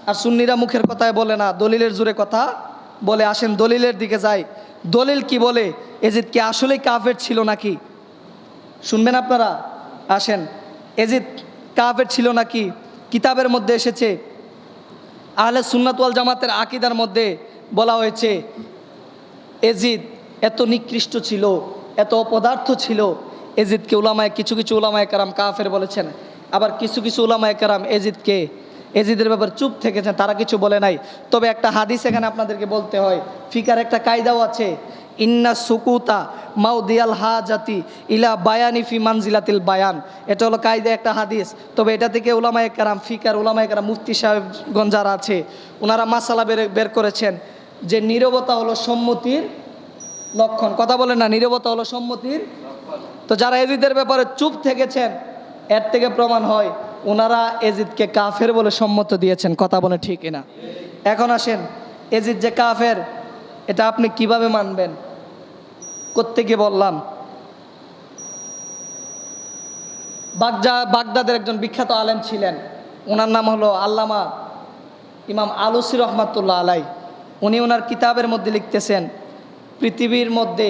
আর সুন্নিরা মুখের কথায় বলে না, দলিলের জোরে কথা বলে। আসেন দলিলের দিকে যাই। দলিল কি বলে? এজিদ কি আসলেই কাফের ছিল নাকি? শুনবেন আপনারা? আসেন, এজিদ কাফের ছিল নাকি? কিতাবের মধ্যে এসেছে, আহলে সুন্নাত ওয়াল জামাতের আকীদার মধ্যে বলা হয়েছে এজিদ এত নিকৃষ্ট ছিল, এত অপদার্থ ছিল, এজিদকে কিছু কিছু উলামায়ে কেরাম কাফের বলেছেন। আবার কিছু কিছু উলামায়ে কেরাম এজিদের ব্যাপারে চুপ থেকেছেন, তারা কিছু বলে নাই। তবে একটা হাদিস এখানে আপনাদেরকে বলতে হয়। ফিকার একটা কায়দাও আছে, ইন্না সুকুতা মাউদিয়াল হাজাতি ইলা বায়ানি ফি মানজিলাতিল বায়ান। এটা হলো কায়দা, একটা হাদিস। তবে এটা থেকে উলামায়ে কেরাম, ফিকার উলামায়ে কেরাম, মুফতি সাহেবগণ যারা আছে, ওনারা মাসালা বের করেছেন যে নীরবতা হলো সম্মতির লক্ষণ। কথা বলেন না, নীরবতা হলো সম্মতির। তো যারা এজিদের ব্যাপারে চুপ থেকেছেন, এর থেকে প্রমাণ হয় ওনারা এজিদকে কাফের বলে সম্মত দিয়েছেন। কথা বলে ঠিক না? এখন আসেন, এজিদ যে কাফের এটা আপনি কিভাবে মানবেন? কোত্থেকে বললাম? বাগদাদের একজন বিখ্যাত আলেম ছিলেন, ওনার নাম হলো আল্লামা ইমাম আলুসি রহমাতুল্লাহ আলাই। উনি ওনার কিতাবের মধ্যে লিখতেছেন, পৃথিবীর মধ্যে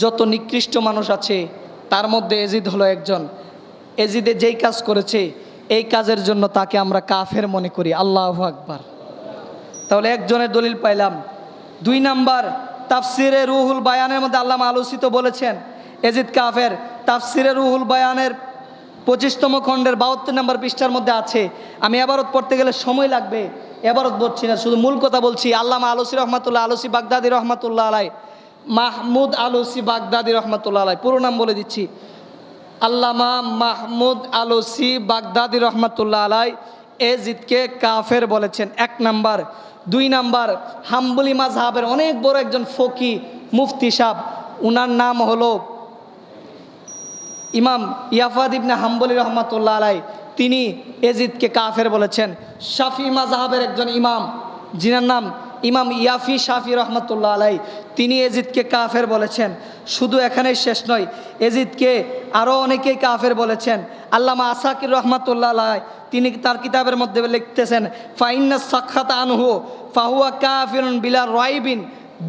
যত নিকৃষ্ট মানুষ আছে তার মধ্যে এজিদ হলো একজন। এজিদে যেই কাজ করেছে এই কাজের জন্য তাকে আমরা কাফের মনে করি। আল্লাহু আকবার। তাহলে একজনের দলিল পাইলাম। 2 নাম্বার, তাফসিরে রুহুল বায়ানের মধ্যে আল্লামা আলুসি তো বলেছেন এজিদ কাফের। তাফসিরে রুহুল বায়ানের 25তম খণ্ডের 72 নম্বর পৃষ্ঠার মধ্যে আছে। আমি এবারত পড়তে গেলে সময় লাগবে, এবারত বলছি না, শুধু মূল কথা বলছি। আল্লামা আলুসি রহমাতুল্লাহ, আলুসি বাগদাদি রহমাতুল্লাহ আলাই, মাহমুদ আলুসি বাগদাদি রহমাতুল্লাহ আলাই, পুরো নাম বলে দিচ্ছি, আল্লামা মাহমুদ আলুসি বাগদাদি রহমাতুল্লাহ আলাই এজিদকে কাফের বলেছেন। 1 নাম্বার। 2 নাম্বার, হাম্বলি মাযহাবের অনেক বড় একজন ফকি মুফতি সাহেব, উনার নাম হলো ইমাম ইয়াফাদ ইবনে হাম্বলি রহমাতুল্লাহ আলাই, তিনি এজিদকে কাফের বলেছেন। শাফি মাযহাবের একজন ইমাম, যিনার নাম ইমাম ইয়াফি শাফি রহমাতুল্লাহ আলাই, তিনি এজিদকে কাফের বলেছেন। শুধু এখানেই শেষ নয়, এজিদকে আরও অনেকেই কাফের বলেছেন। আল্লামা আসাকির রহমাতুল্লাহ আলাই তিনি তার কিতাবের মধ্যে লিখতেছেন, ফাইন্না সাক্ষাত আনহু ফাহুয়া কাফিরুন বিলা রাইবিন,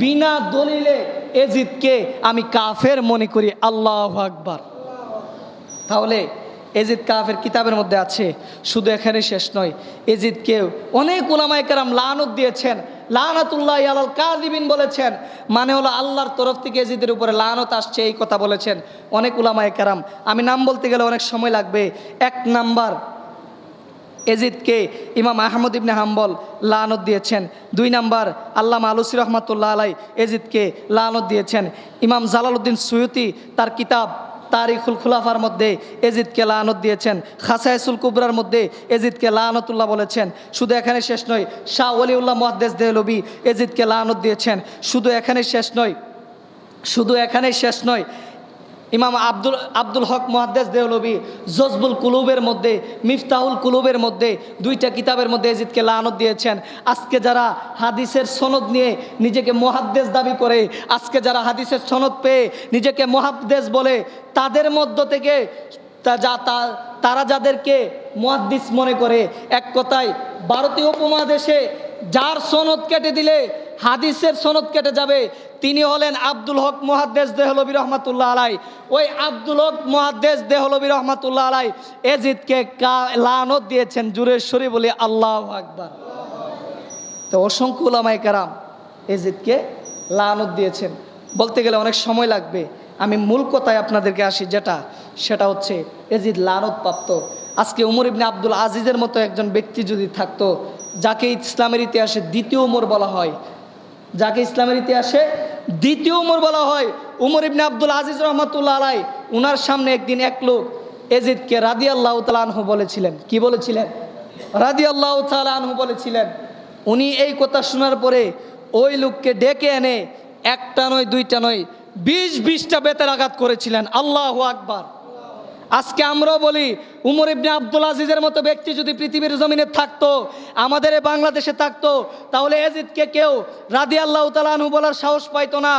বিনা দলিলে এজিদকে আমি কাফের মনে করি। আল্লাহু আকবার। তাহলে এজিদ কাফের কিতাবের মধ্যে আছে। শুধু এখানে শেষ নয়, এজিদকে অনেক উলামায়ে কেরাম লানত দিয়েছেন, লানাতুল্লাহি আলাল কাযিবিন বলেছেন, মানে হলো আল্লাহর তরফ থেকে এজিদের উপরে লানত আসছে, এই কথা বলেছেন অনেক উলামায়ে কেরাম। আমি নাম বলতে গেলে অনেক সময় লাগবে। 1 নাম্বার, এজিদকে ইমাম আহমদ ইবনে হাম্বল লানত দিয়েছেন। 2 নাম্বার, আল্লামা আলুসি রহমাতুল্লাহ আলাই এজিদকে লানত দিয়েছেন। ইমাম জালালউদ্দিন সুয়ুতি তার কিতাব তারিখুল খুলাফার মধ্যে এজিদকে লানত দিয়েছেন। খাসায়েসুল কুবরার মধ্যে এজিদকে লানতুল্লাহ বলেছেন। শুধু এখানে শেষ নয়, শাহ ওলিউল্লাহ মুহাদ্দিস দেহলভী এজিদকে লানত দিয়েছেন। শুধু এখানে শেষ নয়, ইমাম আব্দুল হক মুহাদ্দিস দেহলভী জজবুল কুলুবের মধ্যে, মিফতাহুল কুলুবের মধ্যে, 2টা কিতাবের মধ্যে এজিদকে লানত দিয়েছেন। আজকে যারা হাদিসের সনদ নিয়ে নিজেকে মুহাদ্দিস দাবি করে, আজকে যারা হাদিসের সনদ পেয়ে নিজেকে মুহাদ্দিস বলে, তাদের মধ্য থেকে তারা যাদেরকে মুহাদ্দিস মনে করে, এক কথায় ভারতীয় উপমহাদেশে যার সনদ কেটে দিলে হাদিসের সনদ কেটে যাবে, তিনি হলেন আব্দুল হক মুহাদ্দিস দেহলভী রহমাতুল্লাহ আলাই। ওই আব্দুল হক মুহাদ্দিস দেহলভী রহমাতুল্লাহ আলাই এজিদকে লানত দিয়েছেন। জুরে সরি বলি আল্লাহু আকবার। তো অসংখ্য উলামায়ে কেরাম এজিদকে লানত দিয়েছেন। বলতে গেলে অনেক সময় লাগবে, আমি মূল কথায় আপনাদেরকে আসি, সেটা হচ্ছে এজিদ লানত প্রাপ্ত। আজকে উমর ইবনে আব্দুল আজিজের মতো একজন ব্যক্তি যদি থাকতো, যাকে ইসলামের ইতিহাসে দ্বিতীয় উমর বলা হয়, উমর ইবনে আব্দুল আজিজ রহমাতুল্লাহ আলাই, উনার সামনে একদিন এক লোক এজিদকে রাদিয়াল্লাহু তাআলা আনহু বলেছিলেন। কি বলেছিলেন? রাদিয়াল্লাহু তাআলা আনহু বলেছিলেন। উনি এই কথা শোনার পরে ওই লোককে ডেকে এনে একটা নয় দুইটা নয় 20টা বেতের আঘাত করেছিলেন। আল্লাহু আকবার। আজকে আমরাও বলি, উমর ইবনে আব্দুল আজিজের মতো ব্যক্তি যদি পৃথিবীর জমিনে থাকতো, আমাদের এই বাংলাদেশে থাকতো, তাহলে এজিদকে কেউ রাদিয়াল্লাহু তাআলা আনহু বলার সাহস পাইতো না।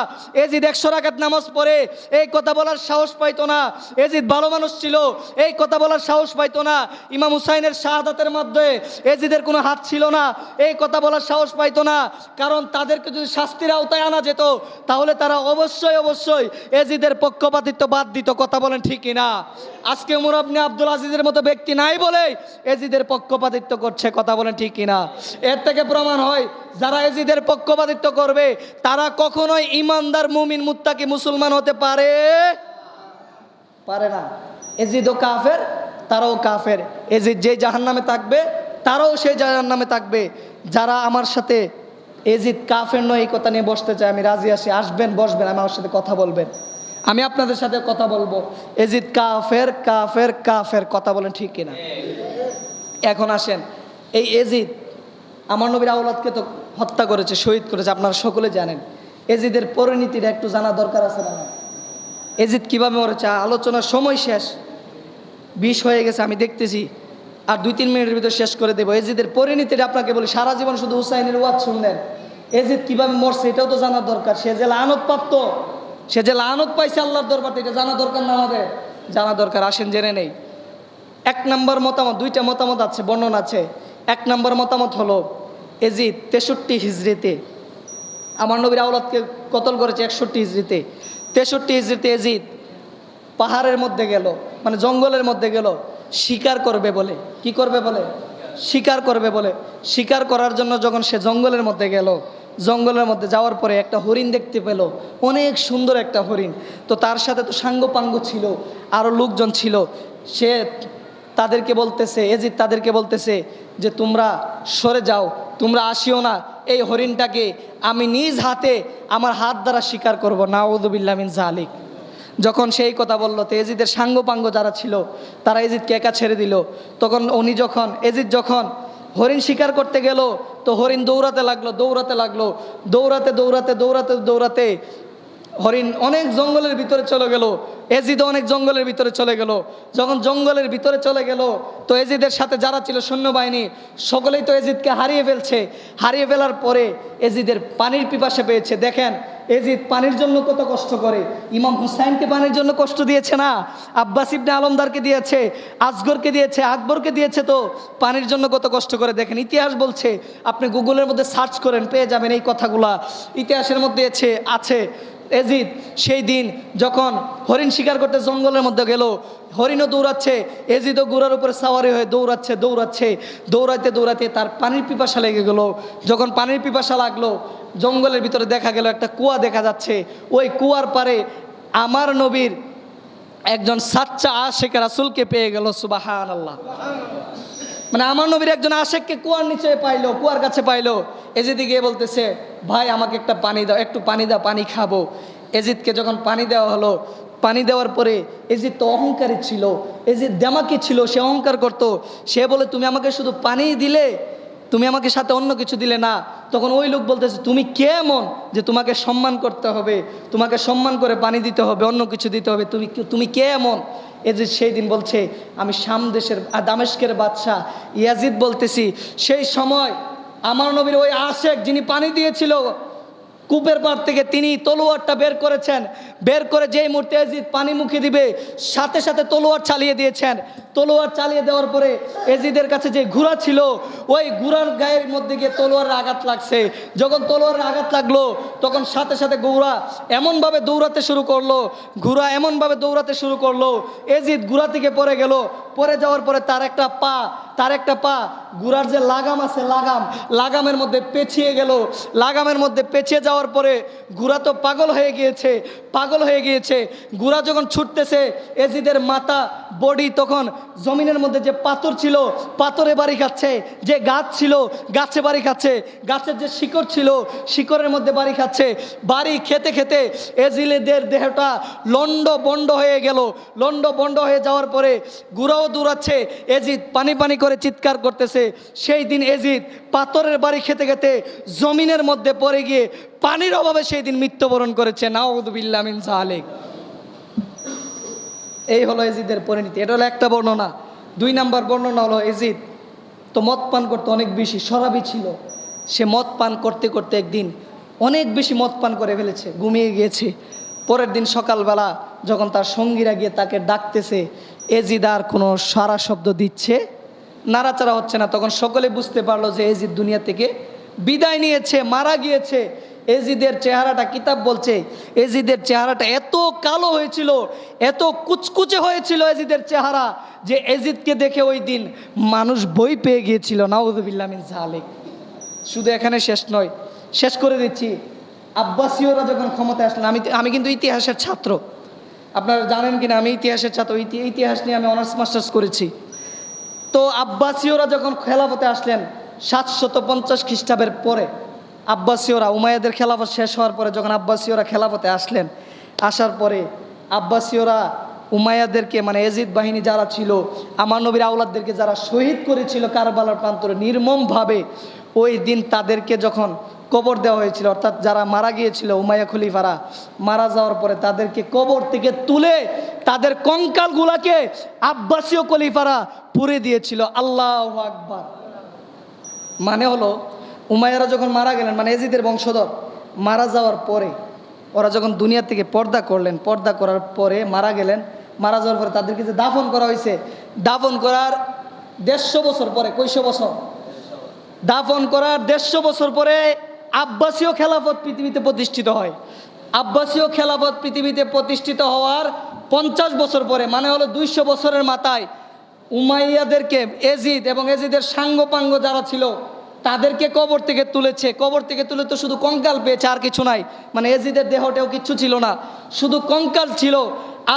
এজিদ 100 রাকাত নামাজ পড়ে এই কথা বলার সাহস পাইতো না। এজিদ ভালো মানুষ ছিল এই কথা বলার সাহস পাইতো না। ইমাম হুসাইনের শাহাদাতের মধ্যে এজিদের কোনো হাত ছিল না এই কথা বলার সাহস পাইতো না। কারণ তাদেরকে যদি শাস্তির আওতায় আনা যেত, তাহলে তারা অবশ্যই এজিদের পক্ষপাতিত্ব বাদ দিত। কথা বলেন ঠিক কিনা? আজকে উমর ইবনে আব্দুল আজিজের মতো ব্যক্তি নাই বলে এজিদের পক্ষপাতিত্ব করছে। কথা বলেন ঠিক কিনা? এর থেকে প্রমাণ হয়, যারা এজিদের পক্ষপাতিত্ব করবে তারা কখনোই ইমানদার মুমিন মুত্তাকি মুসলমান হতে পারে না। এজিদও কাফের, তারাও কাফের। এজিদ যে জাহান্নামে থাকবে, তারাও সেই জাহান্নামে থাকবে। যারা আমার সাথে এজিদ কাফের নয় এই কথা নিয়ে বসতে চায়, আমি রাজি আছি। আসবেন, বসবেন, আমার সাথে কথা বলবেন, আমি আপনাদের সাথে কথা বলবো। এজিদ কাফের কাফের কাফের। কথা বলেন ঠিক কিনা? এখন আসেন, এই এজিদ আমার নবীর আওলাদকে তো হত্যা করেছে, শহীদ করেছে, আপনারা সকলে জানেন। এজিদের পরিণতিটা একটু জানা দরকার আছে না? এজিদ কিভাবে মরেছে? আলোচনার সময় শেষ, 20 হয়ে গেছে, আমি দেখতেছি আর 2-3 মিনিটের ভিতরে শেষ করে দেবো। এজিদের পরিণতিটা আপনাকে বলি, সারা জীবন শুধু হুসাইনের ওয়াজ শুনলেন, এজিদ কিভাবে মরছে এটাও তো জানা দরকার। সে যে লানত পাইছে আল্লাহর দরবার, এটা জানা দরকার না? আমাদের জানা দরকার। আসেন জেনে নেই। 1 নম্বর মতামত, 2টা মতামত আছে, বর্ণনা আছে। 1 নম্বর মতামত হলো, এজিদ 63 হিজরিতে আমার নবীর আওলাদকে কতল করেছে। 61 হিজরিতে, 63 হিজরিতে এজিদ পাহাড়ের মধ্যে গেল, মানে জঙ্গলের মধ্যে গেল শিকার করবে বলে। কি করবে বলে? শিকার করবে বলে। শিকার করার জন্য যখন সে জঙ্গলের মধ্যে গেল, জঙ্গলের মধ্যে যাওয়ার পরে একটা হরিণ দেখতে পেল, অনেক সুন্দর একটা হরিণ। তো তার সাথে তো সাঙ্গপাঙ্গ ছিল, আরও লোকজন ছিল। সে তাদেরকে বলতেছে, এজিদ তাদেরকে বলতেছে যে তোমরা সরে যাও, তোমরা আসিও না, এই হরিণটাকে আমি নিজ হাতে আমার হাত দ্বারা শিকার করব। নাউযুবিল্লাহ মিন যালিক। যখন সেই কথা বলল, তো এজিদের সাঙ্গপাঙ্গ যারা ছিল তারা এজিদকে একা ছেড়ে দিল। তখন এজিদ যখন হরিণ শিকার করতে গেল, তো হরিণ দৌড়াতে লাগলো। হরিণ অনেক জঙ্গলের ভিতরে চলে গেল। এজিদও অনেক জঙ্গলের ভিতরে চলে গেল। যখন জঙ্গলের ভিতরে চলে গেল, তো এজিদের সাথে যারা ছিল সৈন্যবাহিনী, সকলেই তো এজিদকে হারিয়ে ফেলছে। হারিয়ে ফেলার পরে এজিদের পানির পিপাসা পেয়েছে। দেখেন এজিদ পানির জন্য কত কষ্ট করে। ইমাম হুসাইনকে পানির জন্য কষ্ট দিয়েছে না? আব্বাস ইবনে আলমদারকে দিয়েছে, আসগরকে দিয়েছে, আকবরকে দিয়েছে। তো পানির জন্য কত কষ্ট করে দেখেন। ইতিহাস বলছে, আপনি গুগলের মধ্যে সার্চ করেন, পেয়ে যাবেন এই কথাগুলা, ইতিহাসের মধ্যে আছে। এজিদ সেই দিন যখন হরিণ শিকার করতে জঙ্গলের মধ্যে গেল, হরিণও দৌড়াচ্ছে, এজিদও ঘোড়ার উপরে সাওয়ারি হয়ে দৌড়াতে তার পানির পিপাসা লেগে গেল। যখন পানির পিপাসা লাগলো, জঙ্গলের ভিতরে দেখা গেল একটা কুয়া দেখা যাচ্ছে। ওই কুয়ার পারে আমার নবীর একজন সাচ্চা আশেক রাসূলকে পেয়ে গেল। সুবহানাল্লাহ। মানে আমার নবীর একজন আশেককে কুয়ার নিচে পাইলো, কুয়ার কাছে পাইলো। এজিদে গিয়ে বলতেছে, ভাই আমাকে একটা পানি দাও, একটু পানি দাও, পানি খাবো। এজিদকে যখন পানি দেওয়া হলো, পানি দেওয়ার পরে এজিদ তো অহংকারী ছিল, এজিদ দেমাকি ছিল, সে অহংকার করতো। সে বলে, তুমি আমাকে শুধু পানি দিলে, তুমি আমাকে সাথে অন্য কিছু দিলে না। তখন ওই লোক বলতেছে, তুমি কেমন যে তোমাকে সম্মান করতে হবে, তোমাকে সম্মান করে পানি দিতে হবে, অন্য কিছু দিতে হবে, তুমি কেমন? এজিদ সেই দিন বলছে, আমি শাম দেশের দামেস্কের বাদশাহ ইয়াজিদ বলতেছি। সেই সময় আমার নবীর ওই আশেক যিনি পানি দিয়েছিল, কূপের পাড় থেকে তিনি তলোয়ারটা বের করেছেন। বের করে যেই মুহূর্তে এজিদ পানি মুখে দিবে সাথে সাথে তলোয়ার চালিয়ে দিয়েছেন। তলোয়ার চালিয়ে দেওয়ার পরে এজিদের কাছে যে ঘোড়া ছিল ওই ঘোড়ার গায়ের মধ্যে গিয়ে তলোয়ারের আঘাত লাগছে। যখন তলোয়ারের আঘাত লাগলো তখন সাথে সাথে ঘোড়া এমনভাবে দৌড়াতে শুরু করলো, ঘোড়া এমনভাবে দৌড়াতে শুরু করলো, এজিদ ঘোড়া থেকে পড়ে গেল। পড়ে যাওয়ার পরে তার একটা পা ঘোড়ার যে লাগাম আছে লাগামের মধ্যে পেঁচিয়ে গেল। লাগামের মধ্যে পেঁচিয়ে যাওয়ার পরে ঘোড়া তো পাগল হয়ে গিয়েছে। ঘোড়া যখন ছুটতেছে এজিদের মাথা বডি তখন জমিনের মধ্যে যে পাথর ছিল পাথরে বাড়ি খাচ্ছে, যে গাছ ছিল গাছে বাড়ি খাচ্ছে, গাছের যে শিকড় ছিল শিকড়ের মধ্যে বাড়ি খাচ্ছে। বাড়ি খেতে খেতে এজিদের দেহটা লন্ড বন্ড হয়ে গেল। লন্ড বন্ড হয়ে যাওয়ার পরে ঘোড়াও দৌড়াচ্ছে, এজিদ পানি পানি করে চিৎকার করতেছে। সেই দিন এজিদ পাথরের বাড়ি খেতে খেতে জমিনের মধ্যে পড়ে গিয়ে পানির অভাবে সেই দিন মৃত্যুবরণ করেছে। নাউযুবিল্লাহ মিন যালিক। এই হলো এজিদের পরিণতি। এটা হলো একটা বর্ণনা। 2 নাম্বার বর্ণনা হলো এজিদ তো মদ পান করতে অনেক বেশি, শরাবী ছিল। সে মদ পান করতে করতে একদিন অনেক বেশি মদ পান করে ফেলেছে, ঘুমিয়ে গিয়েছে। পরের দিন সকালবেলা যখন তার সঙ্গীরা গিয়ে তাকে ডাকতেছে, এজিদ আর কোনো সারা শব্দ দিচ্ছে, নাড়াচাড়া হচ্ছে না। তখন সকলে বুঝতে পারলো যে এজিদ দুনিয়া থেকে বিদায় নিয়েছে, মারা গিয়েছে। এজিদের চেহারাটা, কিতাব বলছে এজিদের চেহারাটা এত কালো হয়েছিল, এত কুচকুচে হয়েছিল এজিদের চেহারা, যে এজিদকে দেখে ওই দিন মানুষ ভয় পেয়ে গিয়েছিল। নাউযুবিল্লাহ মিন যালিক। শুধু এখানে শেষ নয়, শেষ করে দিচ্ছি। আব্বাসীয়রা যখন ক্ষমতায় আসলেন, আমি কিন্তু ইতিহাসের ছাত্র, আপনারা জানেন কিনা আমি ইতিহাসের ছাত্র, ইতিহাস নিয়ে আমি অনার্স মাস্টার্স করেছি। তো আব্বাসীয়রা যখন খেলাফতে আসলেন 750 খ্রিস্টাব্দের পরে, আব্বাসীয়রা উমাইয়াদের খেলাফত শেষ হওয়ার পরে যখন আব্বাসীয়রা খেলাফতে আসলেন, আসার পরে আব্বাসীয়রা উমাইয়াদেরকে মানে এজিদ বাহিনী যারা ছিল, আমার নবীর আওলাদদেরকে যারা শহীদ করেছিল কারবালার প্রান্তরে নির্মমভাবে, ওই দিন তাদেরকে যখন কবর দেওয়া হয়েছিল, অর্থাৎ যারা মারা গিয়েছিল উমাইয়া খলিফারা মারা যাওয়ার পরে তাদেরকে কবর থেকে তুলে তাদের কঙ্কালগুলাকে আব্বাসীয় খলিফারা পুড়ে দিয়েছিল। আল্লাহু আকবার। মানে হলো উমাইয়ারা যখন মারা গেলেন, মানে এজিদের বংশধর মারা যাওয়ার পরে, ওরা যখন দুনিয়া থেকে পর্দা করলেন, পর্দা করার পরে মারা গেলেন, মারা যাওয়ার পরে তাদেরকে যে দাফন করা হয়েছে, দাফন করার 150 বছর পরে, কয়শো বছর, দাফন করার 150 বছর পরে আব্বাসীয় খেলাফত পৃথিবীতে প্রতিষ্ঠিত হয়। আব্বাসীয় খেলাফত পৃথিবীতে প্রতিষ্ঠিত হওয়ার 50 বছর পরে, মানে হলো 200 বছরের মাথায় উমাইয়াদেরকে এজিদ এবং এজিদের সাঙ্গপাঙ্গ যারা ছিল তাদেরকে কবর থেকে তুলেছে। কবর থেকে তুলে তো শুধু কঙ্কাল পেয়েছে, আর কিছু নাই। মানে এজিদের দেহটাও কিচ্ছু ছিল না, শুধু কঙ্কাল ছিল।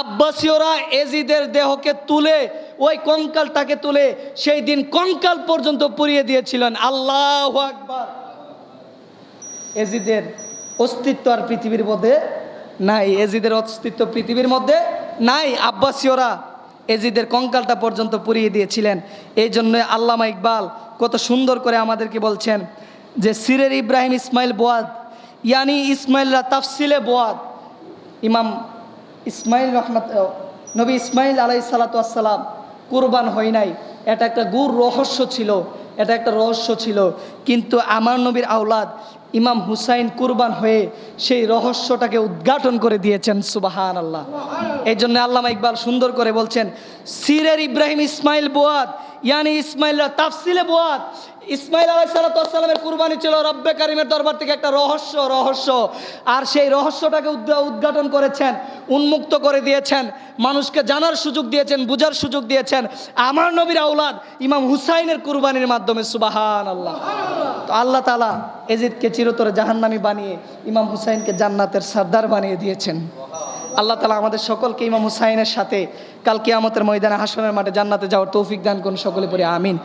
আব্বাসীয়রা এজিদের দেহকে তুলে, ওই কঙ্কালটাকে তুলে সেই দিন কঙ্কাল পর্যন্ত পুড়িয়ে দিয়েছিলেন। আল্লাহু আকবার। এজিদের অস্তিত্ব আর পৃথিবীর মধ্যে নাই, এজিদের অস্তিত্ব পৃথিবীর মধ্যে নাই। আব্বাসীয়রা এজিদের কঙ্কালটা পর্যন্ত পুড়িয়ে দিয়েছিলেন। এই জন্য আল্লামা ইকবাল কত সুন্দর করে আমাদেরকে বলছেন যে সিরের ইব্রাহিম ইসমাইল বোয়াদ, ইয়ানি ইসমাইলরা তাফসিলে বোয়াদ। ইমাম ইসমাইল নবী ইসমাইল আলাইহিস সালাতু ওয়াস সালাম কুরবান হয় নাই, এটা একটা গূঢ় রহস্য ছিল, এটা একটা রহস্য ছিল। কিন্তু আমার নবীর আওলাদ ইমাম হুসাইন কুরবান হয়ে সেই রহস্যটাকে উদ্ঘাটন করে দিয়েছেন। সুবহানাল্লাহ। এই জন্য আল্লামা ইকবাল সুন্দর করে বলছেন সিরের ইব্রাহিম ইসমাইল বোয়াদ, ইয়ানি ইসমাইলরা তাফসিলে বোয়াদ। ইসমাইল আলাইহিস সালাতু ওয়াস সালামের কুরবানি ছিল রব্বে কারিমের দরবার থেকে একটা রহস্য, আর সেই রহস্যটাকে উদ্ঘাটন করেছেন, উন্মুক্ত করে দিয়েছেন, মানুষকে জানার সুযোগ দিয়েছেন, বুঝার সুযোগ দিয়েছেন আমার নবীর আওলাদ ইমাম হুসাইনের কুরবানির মাধ্যমে। সুবহানাল্লাহ। তো আল্লাহ তাআলা এজিদকে চিরতরে জাহান্নামী বানিয়ে ইমাম হুসাইনকে জান্নাতের সর্দার বানিয়ে দিয়েছেন। আল্লাহ তাআলা আমাদের সকলকে ইমাম হুসাইনের সাথে কাল কিয়ামতের ময়দানে হাশরের মাঠে জান্নাতে যাওয়ার তৌফিক দান করুন। সকলে পড়ি আমিন।